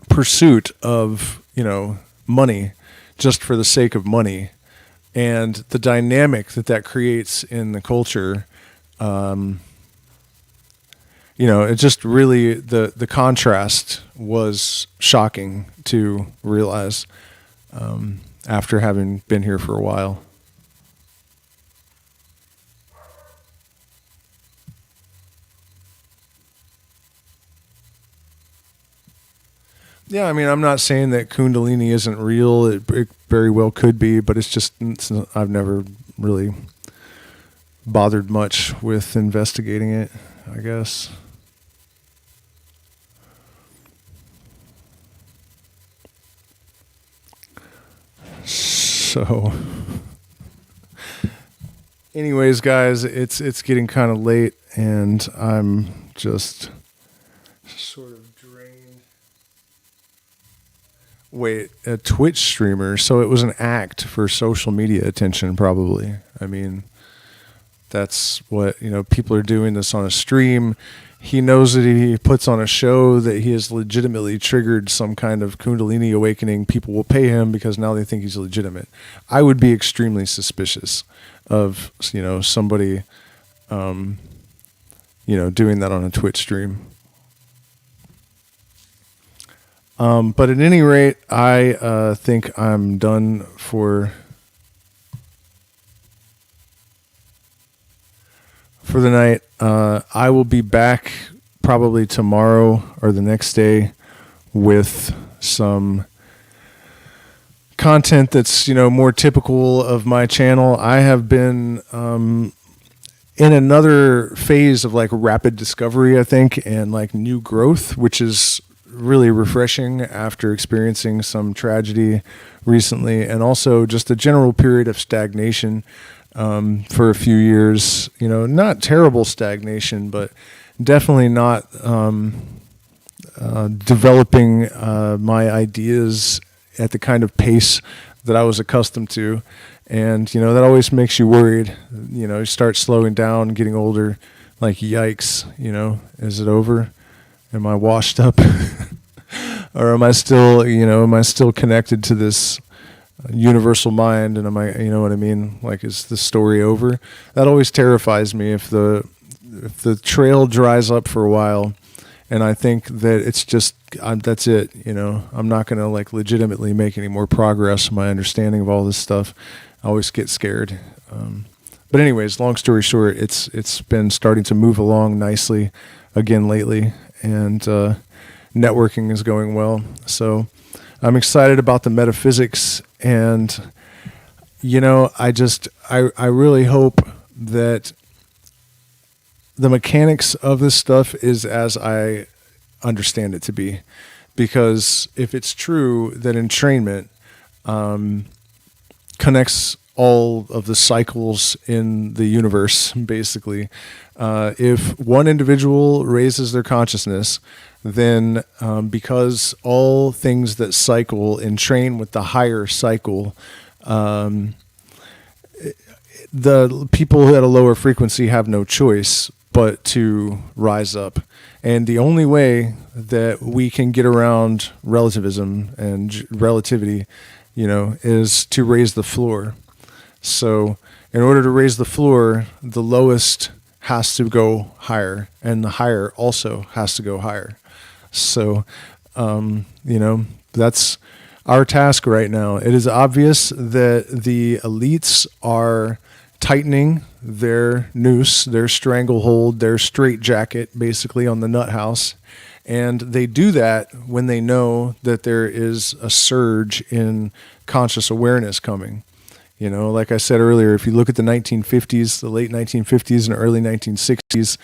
pursuit of, money just for the sake of money. And the dynamic that creates in the culture, it just really, the contrast was shocking to realize after having been here for a while. Yeah, I mean, I'm not saying that Kundalini isn't real. It very well could be, but I've never really bothered much with investigating it, I guess. So, anyways, guys, it's getting kind of late, and I'm just sort of drained. Wait, a Twitch streamer, so it was an act for social media attention, probably. I mean, that's what, people are doing this on a stream. He knows that he puts on a show that he has legitimately triggered some kind of Kundalini awakening. People will pay him because now they think he's legitimate. I would be extremely suspicious of, somebody, doing that on a Twitch stream. But at any rate, I think I'm done for the night. I will be back probably tomorrow or the next day with some content that's, more typical of my channel. I have been in another phase of like rapid discovery, I think, and like new growth, which is really refreshing after experiencing some tragedy recently, and also just a general period of stagnation for a few years. Not terrible stagnation, but definitely not developing my ideas at the kind of pace that I was accustomed to. And, that always makes you worried. You start slowing down, getting older, like, yikes, is it over? Am I washed up? Or am I still connected to this universal mind? And am I, what I mean? Like, is the story over? That always terrifies me if the trail dries up for a while, and I think that it's just, that's it. I'm not going to like legitimately make any more progress in my understanding of all this stuff. I always get scared. But anyways, long story short, it's been starting to move along nicely again lately, and networking is going well. So I'm excited about the metaphysics, and I really hope that the mechanics of this stuff is as I understand it to be, because if it's true that entrainment connects all of the cycles in the universe, basically. If one individual raises their consciousness, then because all things that cycle entrain with the higher cycle, the people at a lower frequency have no choice but to rise up. And the only way that we can get around relativism and relativity, is to raise the floor. So in order to raise the floor, the lowest has to go higher, and the higher also has to go higher. So, that's our task right now. It is obvious that the elites are tightening their noose, their stranglehold, their straitjacket, basically, on the nut house. And they do that when they know that there is a surge in conscious awareness coming. Like I said earlier, if you look at the 1950s, the late 1950s and early 1960s,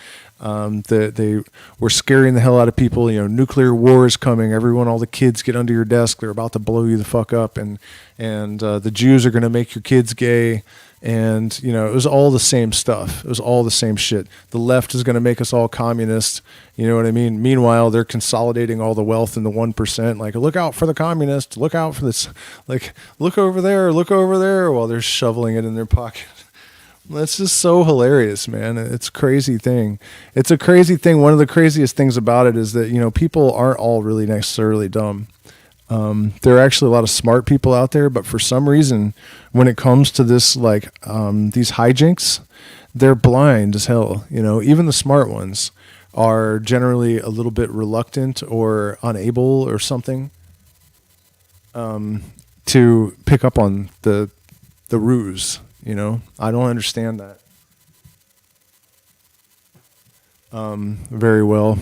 they were scaring the hell out of people. Nuclear war is coming. All the kids get under your desk. They're about to blow you the fuck up. And the Jews are going to make your kids gay. And, it was all the same stuff. It was all the same shit. The left is going to make us all communist. You know what I mean? Meanwhile, they're consolidating all the wealth in the 1%. Like, look out for the communists. Look out for this. Like, look over there while they're shoveling it in their pocket. That's just so hilarious, man. It's a crazy thing. It's a crazy thing. One of the craziest things about it is that, people aren't all really necessarily dumb. There are actually a lot of smart people out there, but for some reason, when it comes to this, these hijinks, they're blind as hell. Even the smart ones are generally a little bit reluctant or unable or something, to pick up on the ruse. I don't understand that very well.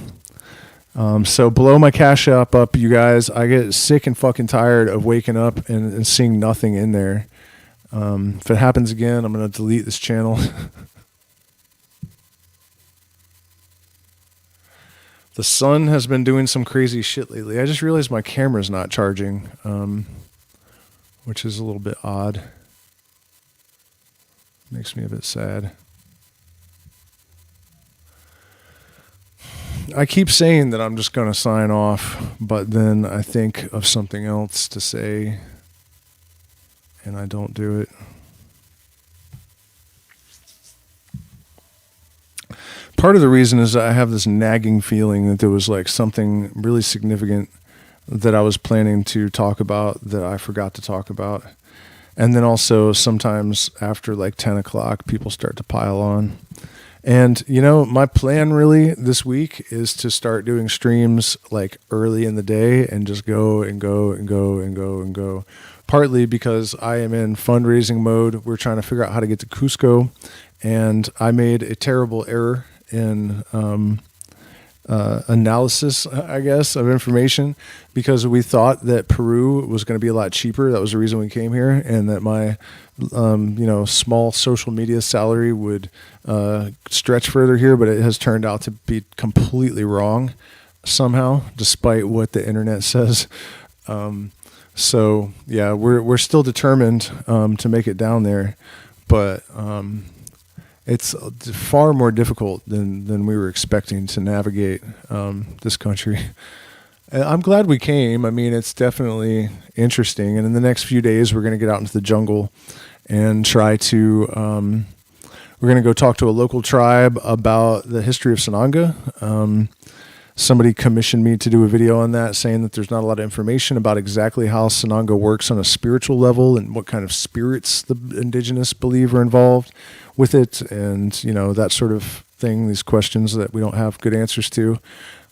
So blow my Cash App up, you guys. I get sick and fucking tired of waking up and seeing nothing in there. If it happens again, I'm going to delete this channel. The sun has been doing some crazy shit lately. I just realized my camera's not charging, which is a little bit odd. Makes me a bit sad. I keep saying that I'm just going to sign off, but then I think of something else to say, and I don't do it. Part of the reason is I have this nagging feeling that there was something really significant that I was planning to talk about that I forgot to talk about. And then also sometimes after 10 o'clock, people start to pile on. And, my plan really this week is to start doing streams early in the day and just go and go and go and go and go. Partly because I am in fundraising mode. We're trying to figure out how to get to Cusco. And I made a terrible error in analysis, I guess, of information, because we thought that Peru was going to be a lot cheaper. That was the reason we came here, and that my small social media salary would stretch further here, but it has turned out to be completely wrong somehow, despite what the internet says. So yeah, we're still determined to make it down there, but it's far more difficult than we were expecting to navigate this country. And I'm glad we came. I mean, it's definitely interesting. And in the next few days, we're going to get out into the jungle and try to, we're going to go talk to a local tribe about the history of Sananga. Somebody commissioned me to do a video on that, saying that there's not a lot of information about exactly how Sananga works on a spiritual level and what kind of spirits the indigenous believe are involved with it, and that sort of thing, these questions that we don't have good answers to.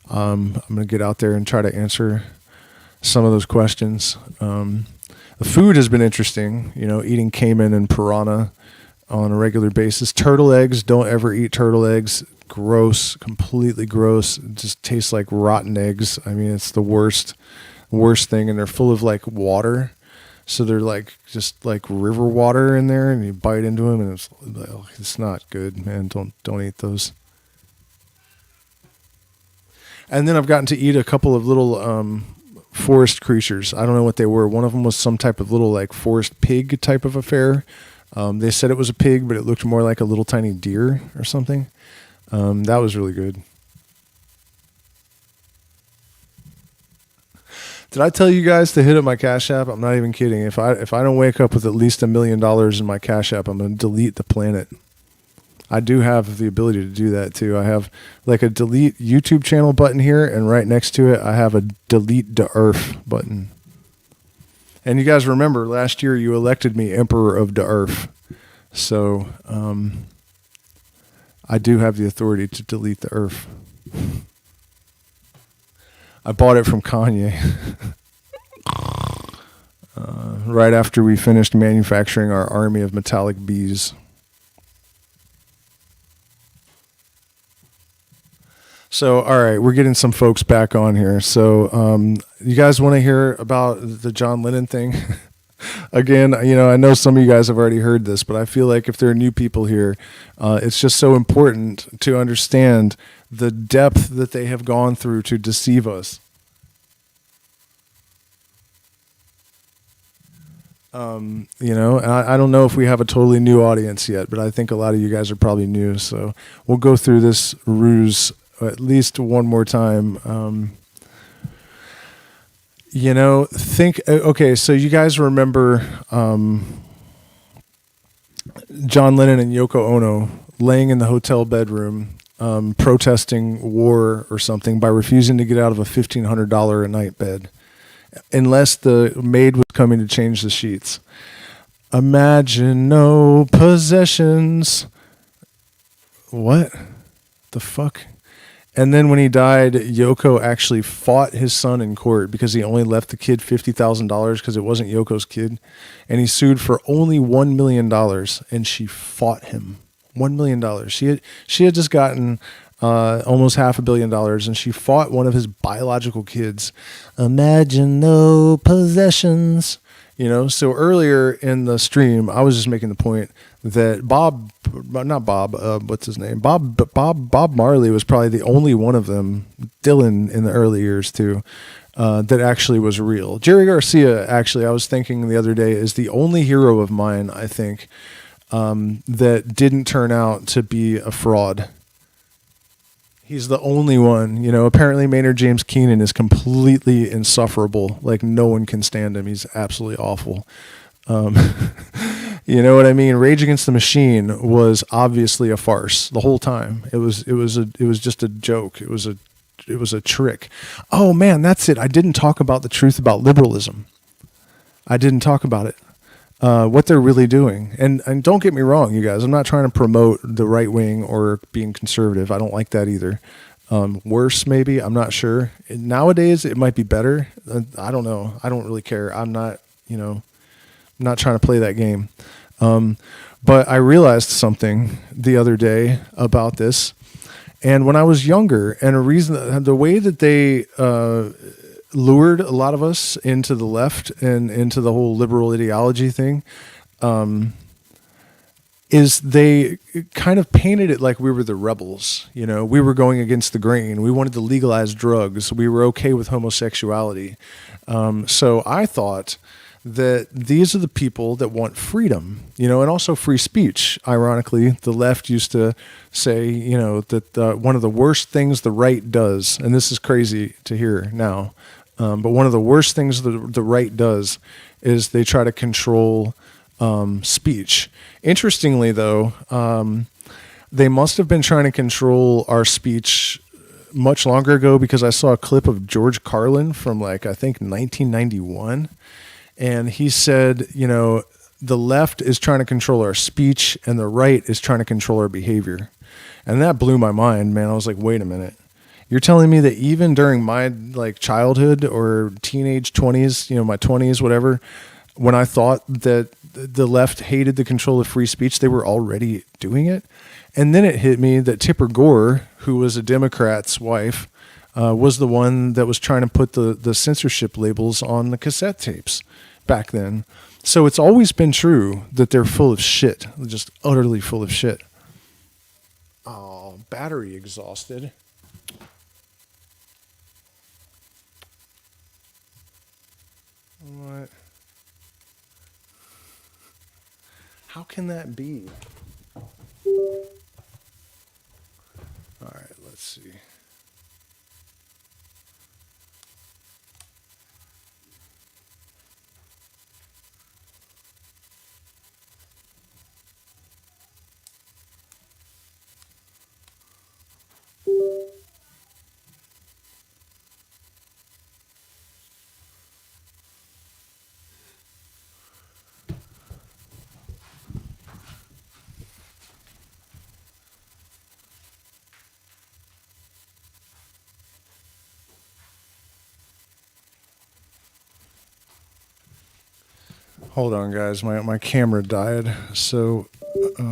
I'm going to get out there and try to answer some of those questions. The food has been interesting, eating caiman and piranha on a regular basis. Turtle eggs, don't ever eat turtle eggs. Gross, completely gross. It just tastes like rotten eggs. I mean, it's the worst thing, and they're full of water. So they're just river water in there, and you bite into them, and it's not good, man. Don't eat those. And then I've gotten to eat a couple of little forest creatures. I don't know what they were. One of them was some type of little forest pig type of affair. They said it was a pig, but it looked more like a little tiny deer or something. That was really good. Did I tell you guys to hit up my Cash App? I'm not even kidding. If I don't wake up with at least $1 million in my Cash App, I'm going to delete the planet. I do have the ability to do that too. I have like a delete YouTube channel button here, and right next to it, I have a delete the earth button. And you guys remember last year you elected me Emperor of the Earth. So I do have the authority to delete the earth. I bought it from Kanye right after we finished manufacturing our army of metallic bees. So, all right, we're getting some folks back on here. So, you guys want to hear about the John Lennon thing? Again, I know some of you guys have already heard this, but I feel like if there are new people here, it's just so important to understand the depth that they have gone through to deceive us. And I don't know if we have a totally new audience yet, but I think a lot of you guys are probably new. So we'll go through this ruse at least one more time. Okay, so you guys remember John Lennon and Yoko Ono laying in the hotel bedroom protesting war or something by refusing to get out of a $1,500 a night bed unless the maid was coming to change the sheets. Imagine no possessions. What the fuck? And then when he died, Yoko actually fought his son in court because he only left the kid $50,000 because it wasn't Yoko's kid. And he sued for only $1 million, and she fought him. $1 million. She had just gotten almost $500 million, and she fought one of his biological kids. Imagine no possessions. So earlier in the stream, I was just making the point that Bob Marley was probably the only one of them, Dylan in the early years too, that actually was real. Jerry Garcia, actually, I was thinking the other day, is the only hero of mine, I think, that didn't turn out to be a fraud. He's the only one. Apparently Maynard James Keenan is completely insufferable. Like, no one can stand him. He's absolutely awful. You know what I mean? Rage Against the Machine was obviously a farce the whole time. It was just a joke. It was a trick. Oh man, that's it. I didn't talk about the truth about liberalism. I didn't talk about it. What they're really doing. And don't get me wrong, you guys, I'm not trying to promote the right wing or being conservative. I don't like that either. Worse, maybe, I'm not sure. Nowadays, it might be better. I don't know. I don't really care. I'm not, not trying to play that game. But I realized something the other day about this. And when I was younger, and the way that they, lured a lot of us into the left and into the whole liberal ideology thing, is they kind of painted it like we were the rebels. We were going against the grain. We wanted to legalize drugs. We were okay with homosexuality. So I thought that these are the people that want freedom, and also free speech. Ironically, the left used to say, that one of the worst things the right does, and this is crazy to hear now, but one of the worst things the right does is they try to control speech. Interestingly, though, they must have been trying to control our speech much longer ago, because I saw a clip of George Carlin from I think 1991. And he said, the left is trying to control our speech and the right is trying to control our behavior. And that blew my mind, man. I was like, wait a minute. You're telling me that even during my childhood or teenage 20s, my 20s, whatever, when I thought that the left hated the control of free speech, they were already doing it? And then it hit me that Tipper Gore, who was a Democrat's wife, was the one that was trying to put the censorship labels on the cassette tapes back then. So it's always been true that they're full of shit, just utterly full of shit. Oh, battery exhausted. What? How can that be? All right, let's see. Hold on, guys. My camera died, so I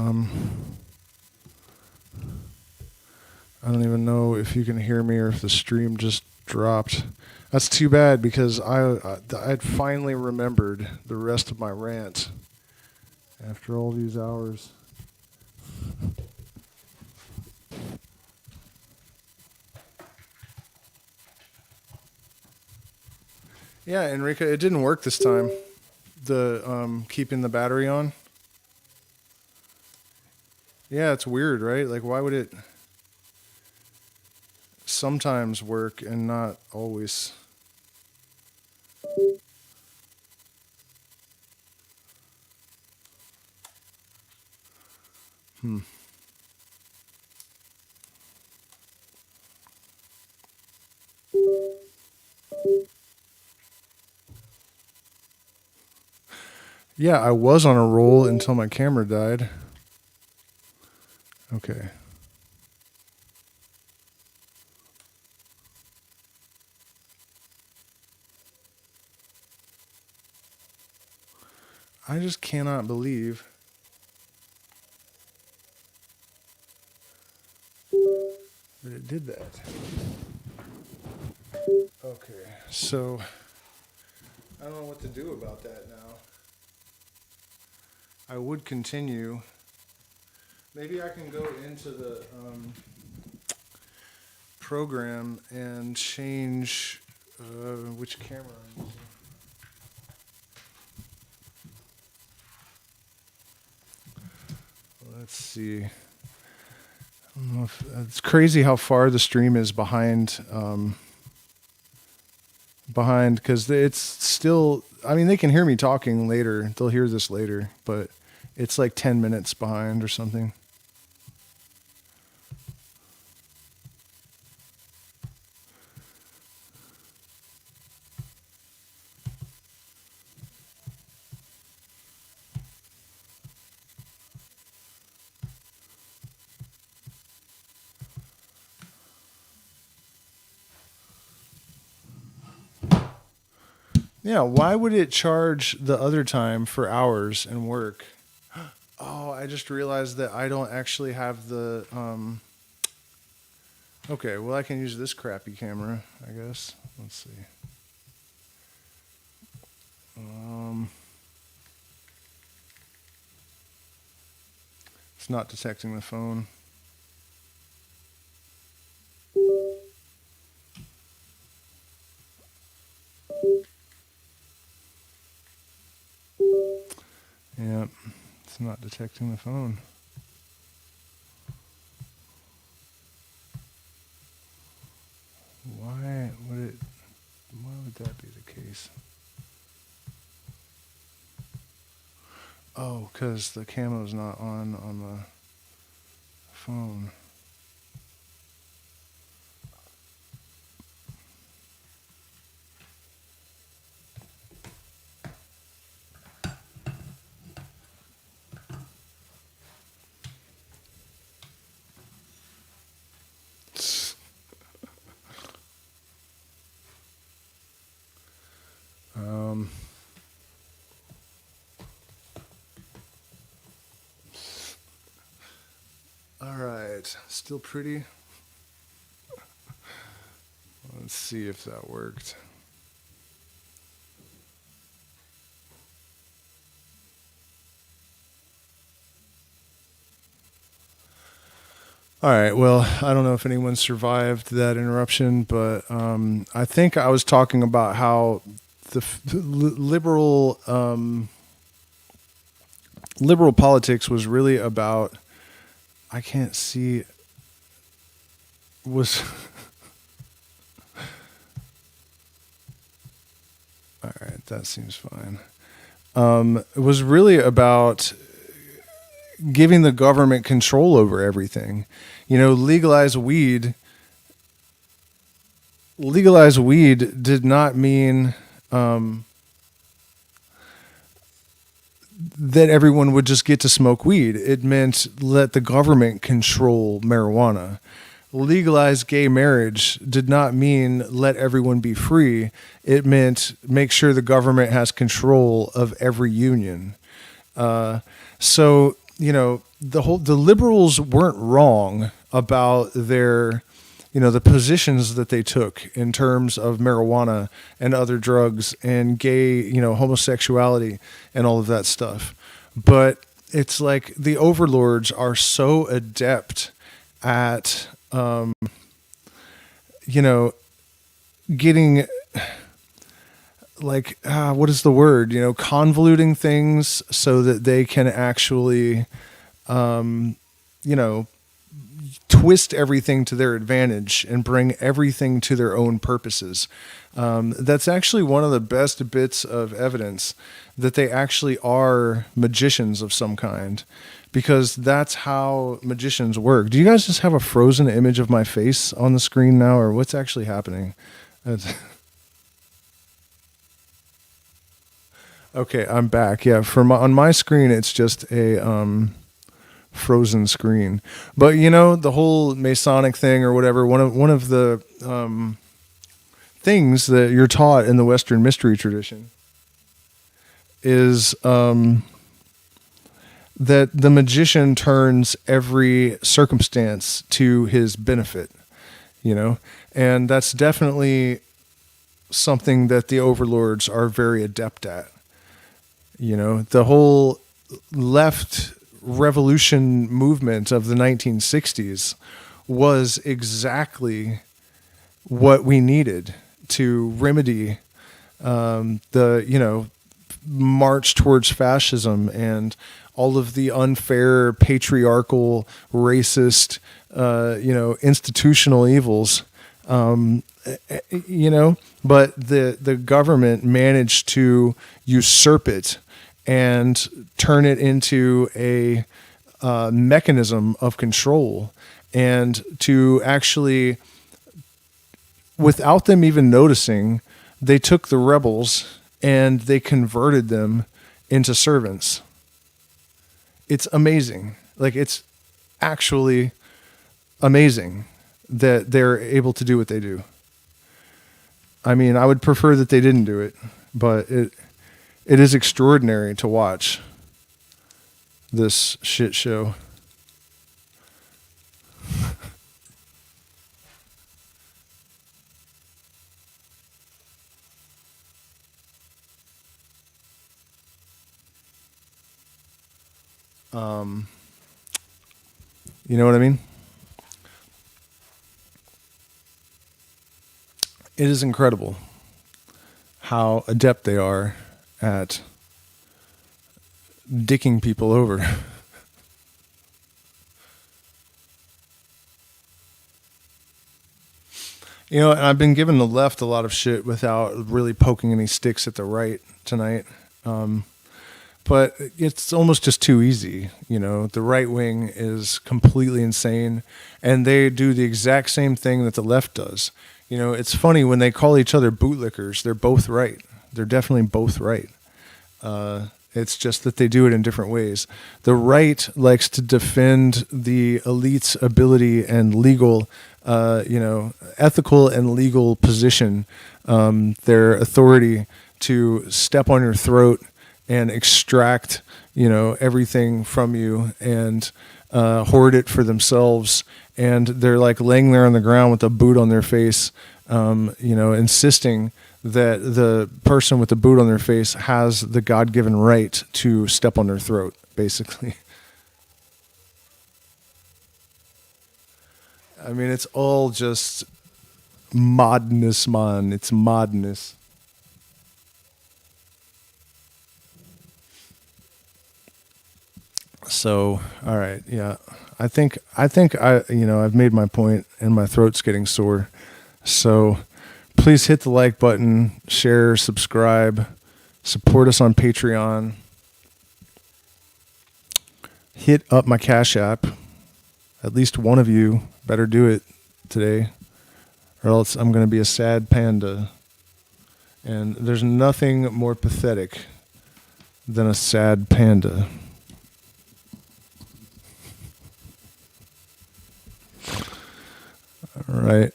don't even know if you can hear me or if the stream just dropped. That's too bad because I'd finally remembered the rest of my rant after all these hours. Yeah, Enrica, it didn't work this time. The keeping the battery on. Yeah, it's weird, right? Like, why would it sometimes work and not always? Yeah, I was on a roll until my camera died. Okay. I just cannot believe that it did that. Okay, so I don't know what to do about that now. I would continue. Maybe I can go into the program and change which camera I'm using. Let's see. I don't know if it's crazy how far the stream is behind. Because it's still. I mean, they can hear me talking later. They'll hear this later, but it's like 10 minutes behind or something. Yeah, why would it charge the other time for hours and work? Oh, I just realized that I don't actually have the. Okay, well, I can use this crappy camera, I guess. Let's see. It's not detecting the phone. Yep, it's not detecting the phone. Why would that be the case? Oh, because the camo's not on the phone. All right, still pretty. Let's see if that worked. All right. Well, I don't know if anyone survived that interruption, but I think I was talking about how the liberal liberal politics was really about, I can't see, was, all right, that seems fine. It was really about giving the government control over everything. You know, legalize weed did not mean that everyone would just get to smoke weed. It meant let the government control marijuana. Legalize gay marriage did not mean let everyone be free. It meant make sure the government has control of every union. So, you know, the liberals weren't wrong about their, you know, the positions that they took in terms of marijuana and other drugs and gay, you know, homosexuality and all of that stuff. But it's like the overlords are so adept at, you know, getting like, what is the word? You know, convoluting things so that they can actually, you know, twist everything to their advantage and bring everything to their own purposes. That's actually one of the best bits of evidence that they actually are magicians of some kind, because that's how magicians work. Do you guys just have a frozen image of my face on the screen now, or what's actually happening? Okay, I'm back. Yeah, on my screen, it's just a frozen screen. But you know, the whole Masonic thing or whatever. One of the things that you're taught in the Western mystery tradition is that the magician turns every circumstance to his benefit. You know, and that's definitely something that the overlords are very adept at. You know, the whole left revolution movement of the 1960s was exactly what we needed to remedy the, you know, march towards fascism and all of the unfair, patriarchal, racist, you know, institutional evils. You know, but the government managed to usurp it and turn it into a mechanism of control, and to actually, without them even noticing, they took the rebels and they converted them into servants. It's amazing. Like, it's actually amazing that they're able to do what they do. I mean, I would prefer that they didn't do it, but it is extraordinary to watch this shit show. You know what I mean? It is incredible how adept they are at dicking people over. You know, and I've been giving the left a lot of shit without really poking any sticks at the right tonight. But it's almost just too easy. You know, the right wing is completely insane, and they do the exact same thing that the left does. You know, it's funny when they call each other bootlickers, they're both right. They're definitely both right. It's just that they do it in different ways. The right likes to defend the elite's ability and legal, you know, ethical and legal position, their authority to step on your throat and extract, you know, everything from you and hoard it for themselves. And they're like laying there on the ground with a boot on their face, you know, insisting that the person with the boot on their face has the God-given right to step on their throat, basically. I mean, it's all just madness, man. It's madness. So, all right, yeah. I've made my point and my throat's getting sore. So, please hit the like button, share, subscribe, support us on Patreon. Hit up my Cash App. At least one of you better do it today, or else I'm going to be a sad panda. And there's nothing more pathetic than a sad panda. All right.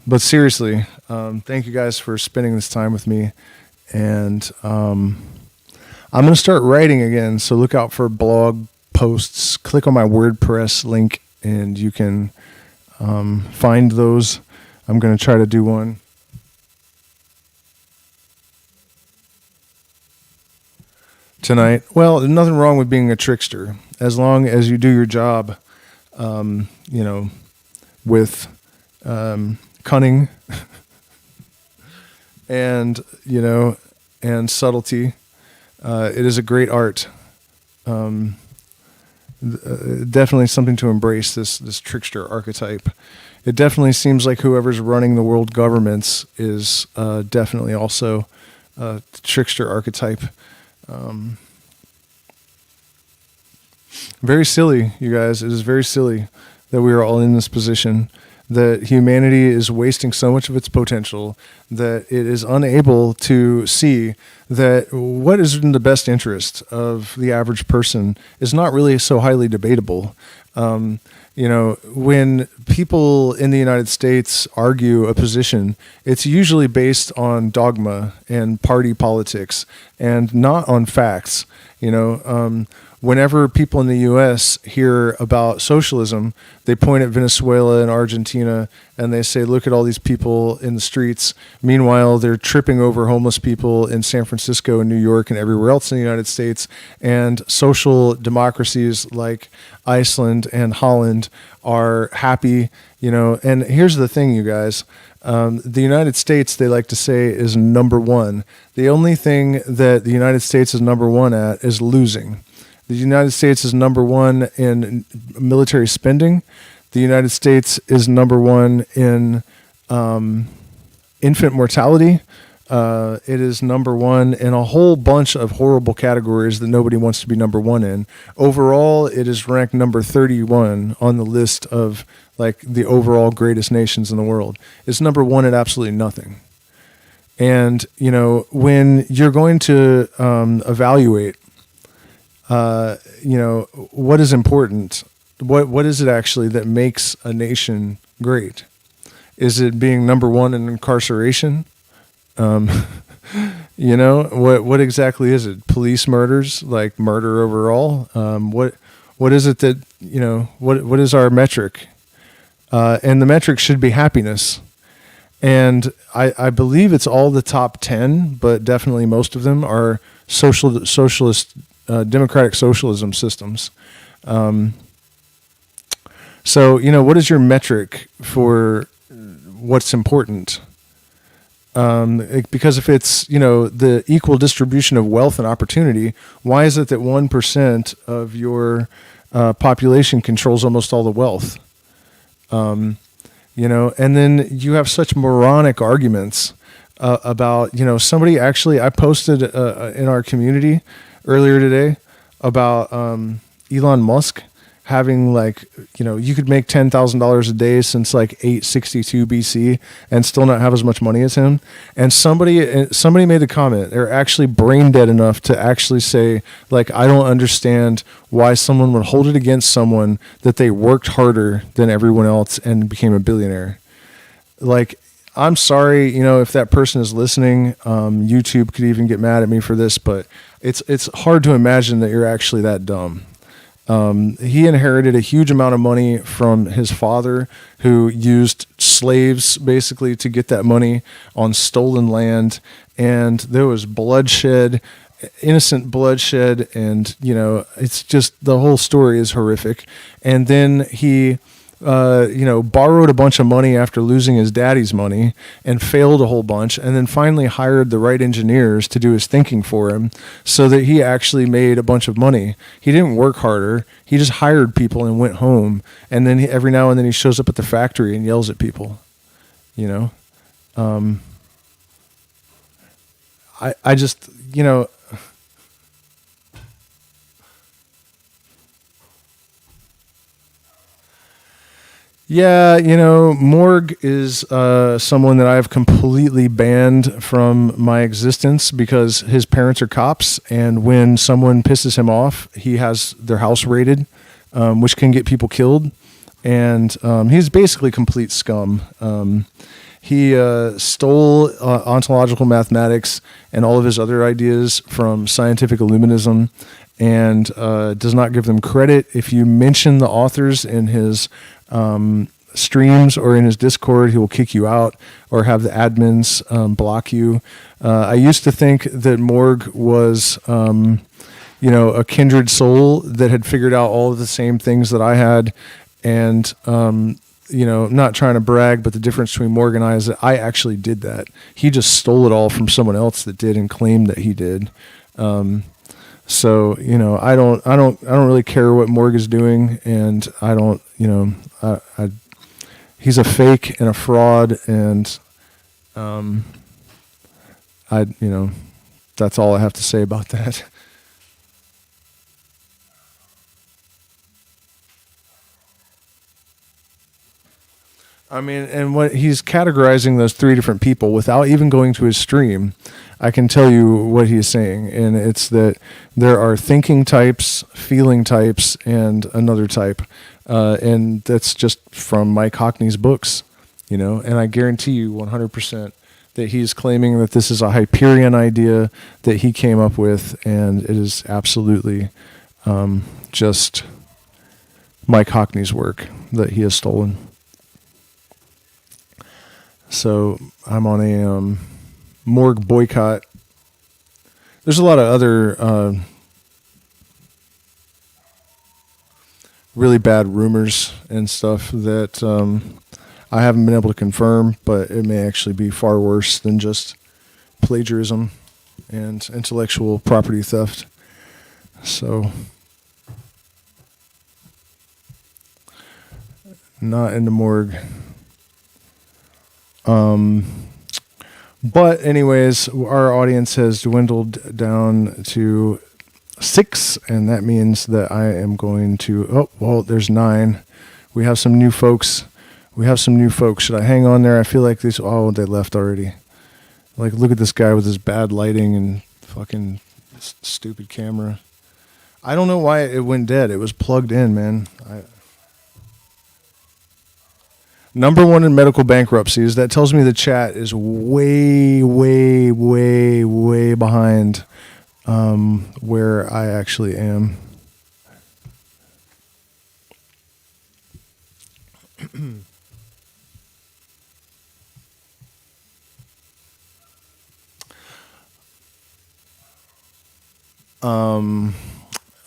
But seriously, thank you guys for spending this time with me. And I'm going to start writing again, so look out for blog posts. Click on my WordPress link, and you can find those. I'm going to try to do one. Tonight. Well, there's nothing wrong with being a trickster, as long as you do your job, with cunning and subtlety. It is a great art. Definitely something to embrace, this trickster archetype. It definitely seems like whoever's running the world governments is definitely also a trickster archetype. Very silly, you guys. It is very silly that we are all in this position, that humanity is wasting so much of its potential, that it is unable to see that what is in the best interest of the average person is not really so highly debatable. When people in the United States argue a position, it's usually based on dogma and party politics and not on facts. Whenever people in the U.S. hear about socialism, they point at Venezuela and Argentina and they say, look at all these people in the streets. Meanwhile, they're tripping over homeless people in San Francisco and New York and everywhere else in the United States. And social democracies like Iceland and Holland are happy, And here's the thing, you guys. The United States, they like to say, is number one. The only thing that the United States is number one at is losing. The United States is number one in military spending. The United States is number one in infant mortality. It is number one in a whole bunch of horrible categories that nobody wants to be number one in. Overall, it is ranked number 31 on the list of the overall greatest nations in the world. It's number one at absolutely nothing. And, when you're going to evaluate what is important? What is it actually that makes a nation great? Is it being number one in incarceration? What exactly is it? Police murders, like murder overall? What is it that, what is our metric? And the metric should be happiness. And I believe it's all the top 10, but definitely most of them are socialist democratic socialism systems. So, what is your metric for what's important? Because if it's, the equal distribution of wealth and opportunity, why is it that 1% of your population controls almost all the wealth? And then you have such moronic arguments about, somebody actually, I posted in our community earlier today about Elon Musk having you could make $10,000 a day since 862 BC and still not have as much money as him. And somebody made the comment, they're actually brain dead enough to actually say, I don't understand why someone would hold it against someone that they worked harder than everyone else and became a billionaire. I'm sorry, if that person is listening, YouTube could even get mad at me for this, but it's hard to imagine that you're actually that dumb. He inherited a huge amount of money from his father, who used slaves basically to get that money on stolen land. And there was bloodshed, innocent bloodshed. And, it's just, the whole story is horrific. And then he borrowed a bunch of money after losing his daddy's money and failed a whole bunch, and then finally hired the right engineers to do his thinking for him so that he actually made a bunch of money. He didn't work harder. He just hired people and went home. And then every now and then he shows up at the factory and yells at people, I just, yeah, Morg is someone that I've completely banned from my existence because his parents are cops, and when someone pisses him off, he has their house raided, which can get people killed, and he's basically complete scum. He stole ontological mathematics and all of his other ideas from scientific illuminism, and does not give them credit. If you mention the authors in his streams or in his Discord, he will kick you out or have the admins block you. I used to think that Morg was, a kindred soul that had figured out all of the same things that I had, and not trying to brag, but the difference between Morg and I is that I actually did that. He just stole it all from someone else that did and claimed that he did. So, I don't really care what Morg is doing, and I don't, he's a fake and a fraud, and, that's all I have to say about that. I mean, and what he's categorizing those three different people without even going to his stream, I can tell you what he's saying. And it's that there are thinking types, feeling types, and another type. And that's just from Mike Hockney's books, and I guarantee you 100% that he's claiming that this is a Hyperion idea that he came up with. And it is absolutely just Mike Hockney's work that he has stolen. So I'm on a Morg boycott. There's a lot of other really bad rumors and stuff that I haven't been able to confirm, but it may actually be far worse than just plagiarism and intellectual property theft. So, not into Morg. But anyways, our audience has dwindled down to 6, and that means that I am going to, there's 9. We have some new folks. Should I hang on there? I feel like they left already. Like, look at this guy with his bad lighting and fucking stupid camera. I don't know why it went dead. It was plugged in, man. Number 1 in medical bankruptcies. That tells me the chat is way, way, way, way behind where I actually am.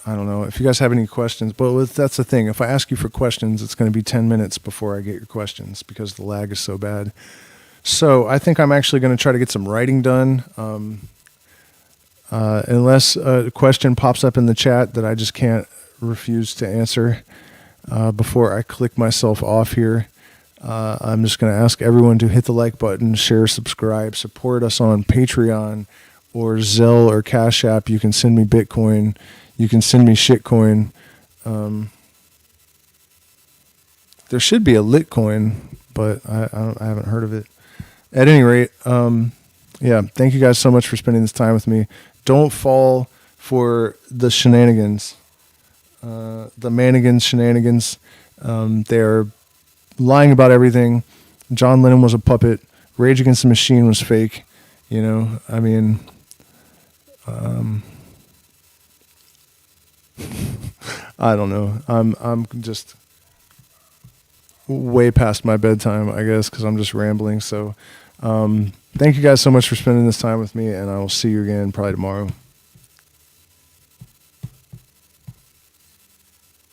I don't know if you guys have any questions, but that's the thing. If I ask you for questions, it's going to be 10 minutes before I get your questions because the lag is so bad. So I think I'm actually going to try to get some writing done. Unless a question pops up in the chat that I just can't refuse to answer before I click myself off here. I'm just going to ask everyone to hit the like button, share, subscribe, support us on Patreon or Zelle or Cash App. You can send me Bitcoin. You can send me shitcoin. There should be a Litcoin, but I haven't heard of it. At any rate, thank you guys so much for spending this time with me. Don't fall for the shenanigans, the manigans shenanigans. They are lying about everything. John Lennon was a puppet. Rage Against the Machine was fake. I don't know. I'm just way past my bedtime, I guess, because I'm just rambling. So thank you guys so much for spending this time with me, and I will see you again probably tomorrow.